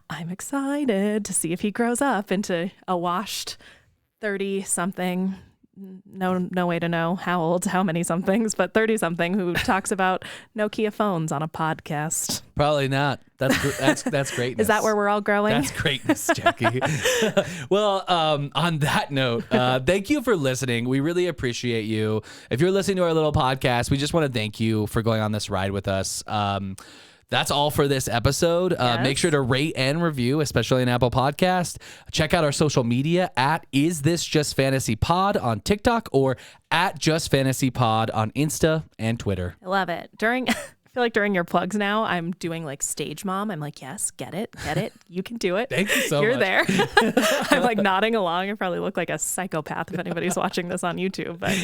I'm excited to see if he grows up into a washed 30-something. No way to know how old, how many somethings, but 30-something who talks about Nokia phones on a podcast. Probably not. That's greatness. Is that where we're all growing? That's greatness, Jacqui. Well, on that note, thank you for listening. We really appreciate you. If you're listening to our little podcast, we just want to thank you for going on this ride with us. That's all for this episode. Make sure to rate and review, especially on Apple Podcast. Check out our social media at Is This Just Fantasy Pod on TikTok or at Just Fantasy Pod on Insta and Twitter. I love it. I feel like during your plugs now, I'm doing like stage mom. I'm like, yes, get it. You can do it. Thank you so You're much. there. I'm like nodding along. I probably look like a psychopath if anybody's watching this on YouTube, but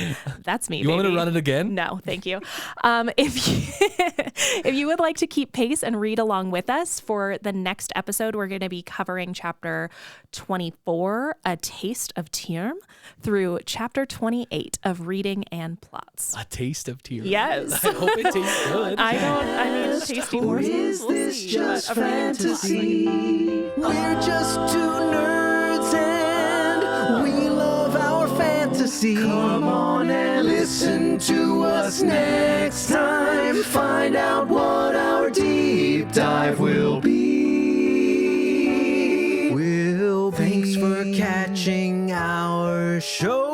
that's me. You want me to run it again? No, thank you. If you would like to keep pace and read along with us for the next episode, we're going to be covering chapter 24, A Taste of Tears, through chapter 28 of Reading and Plots. A taste of tears. Yes. I hope it tastes good. Tasty Or morsels. is We'll this see, just but a reading and plot. fantasy? We're just two nerds and we love our fantasy. Come on and listen to us next time. Find out what our deep dive will be. Thanks for catching our show.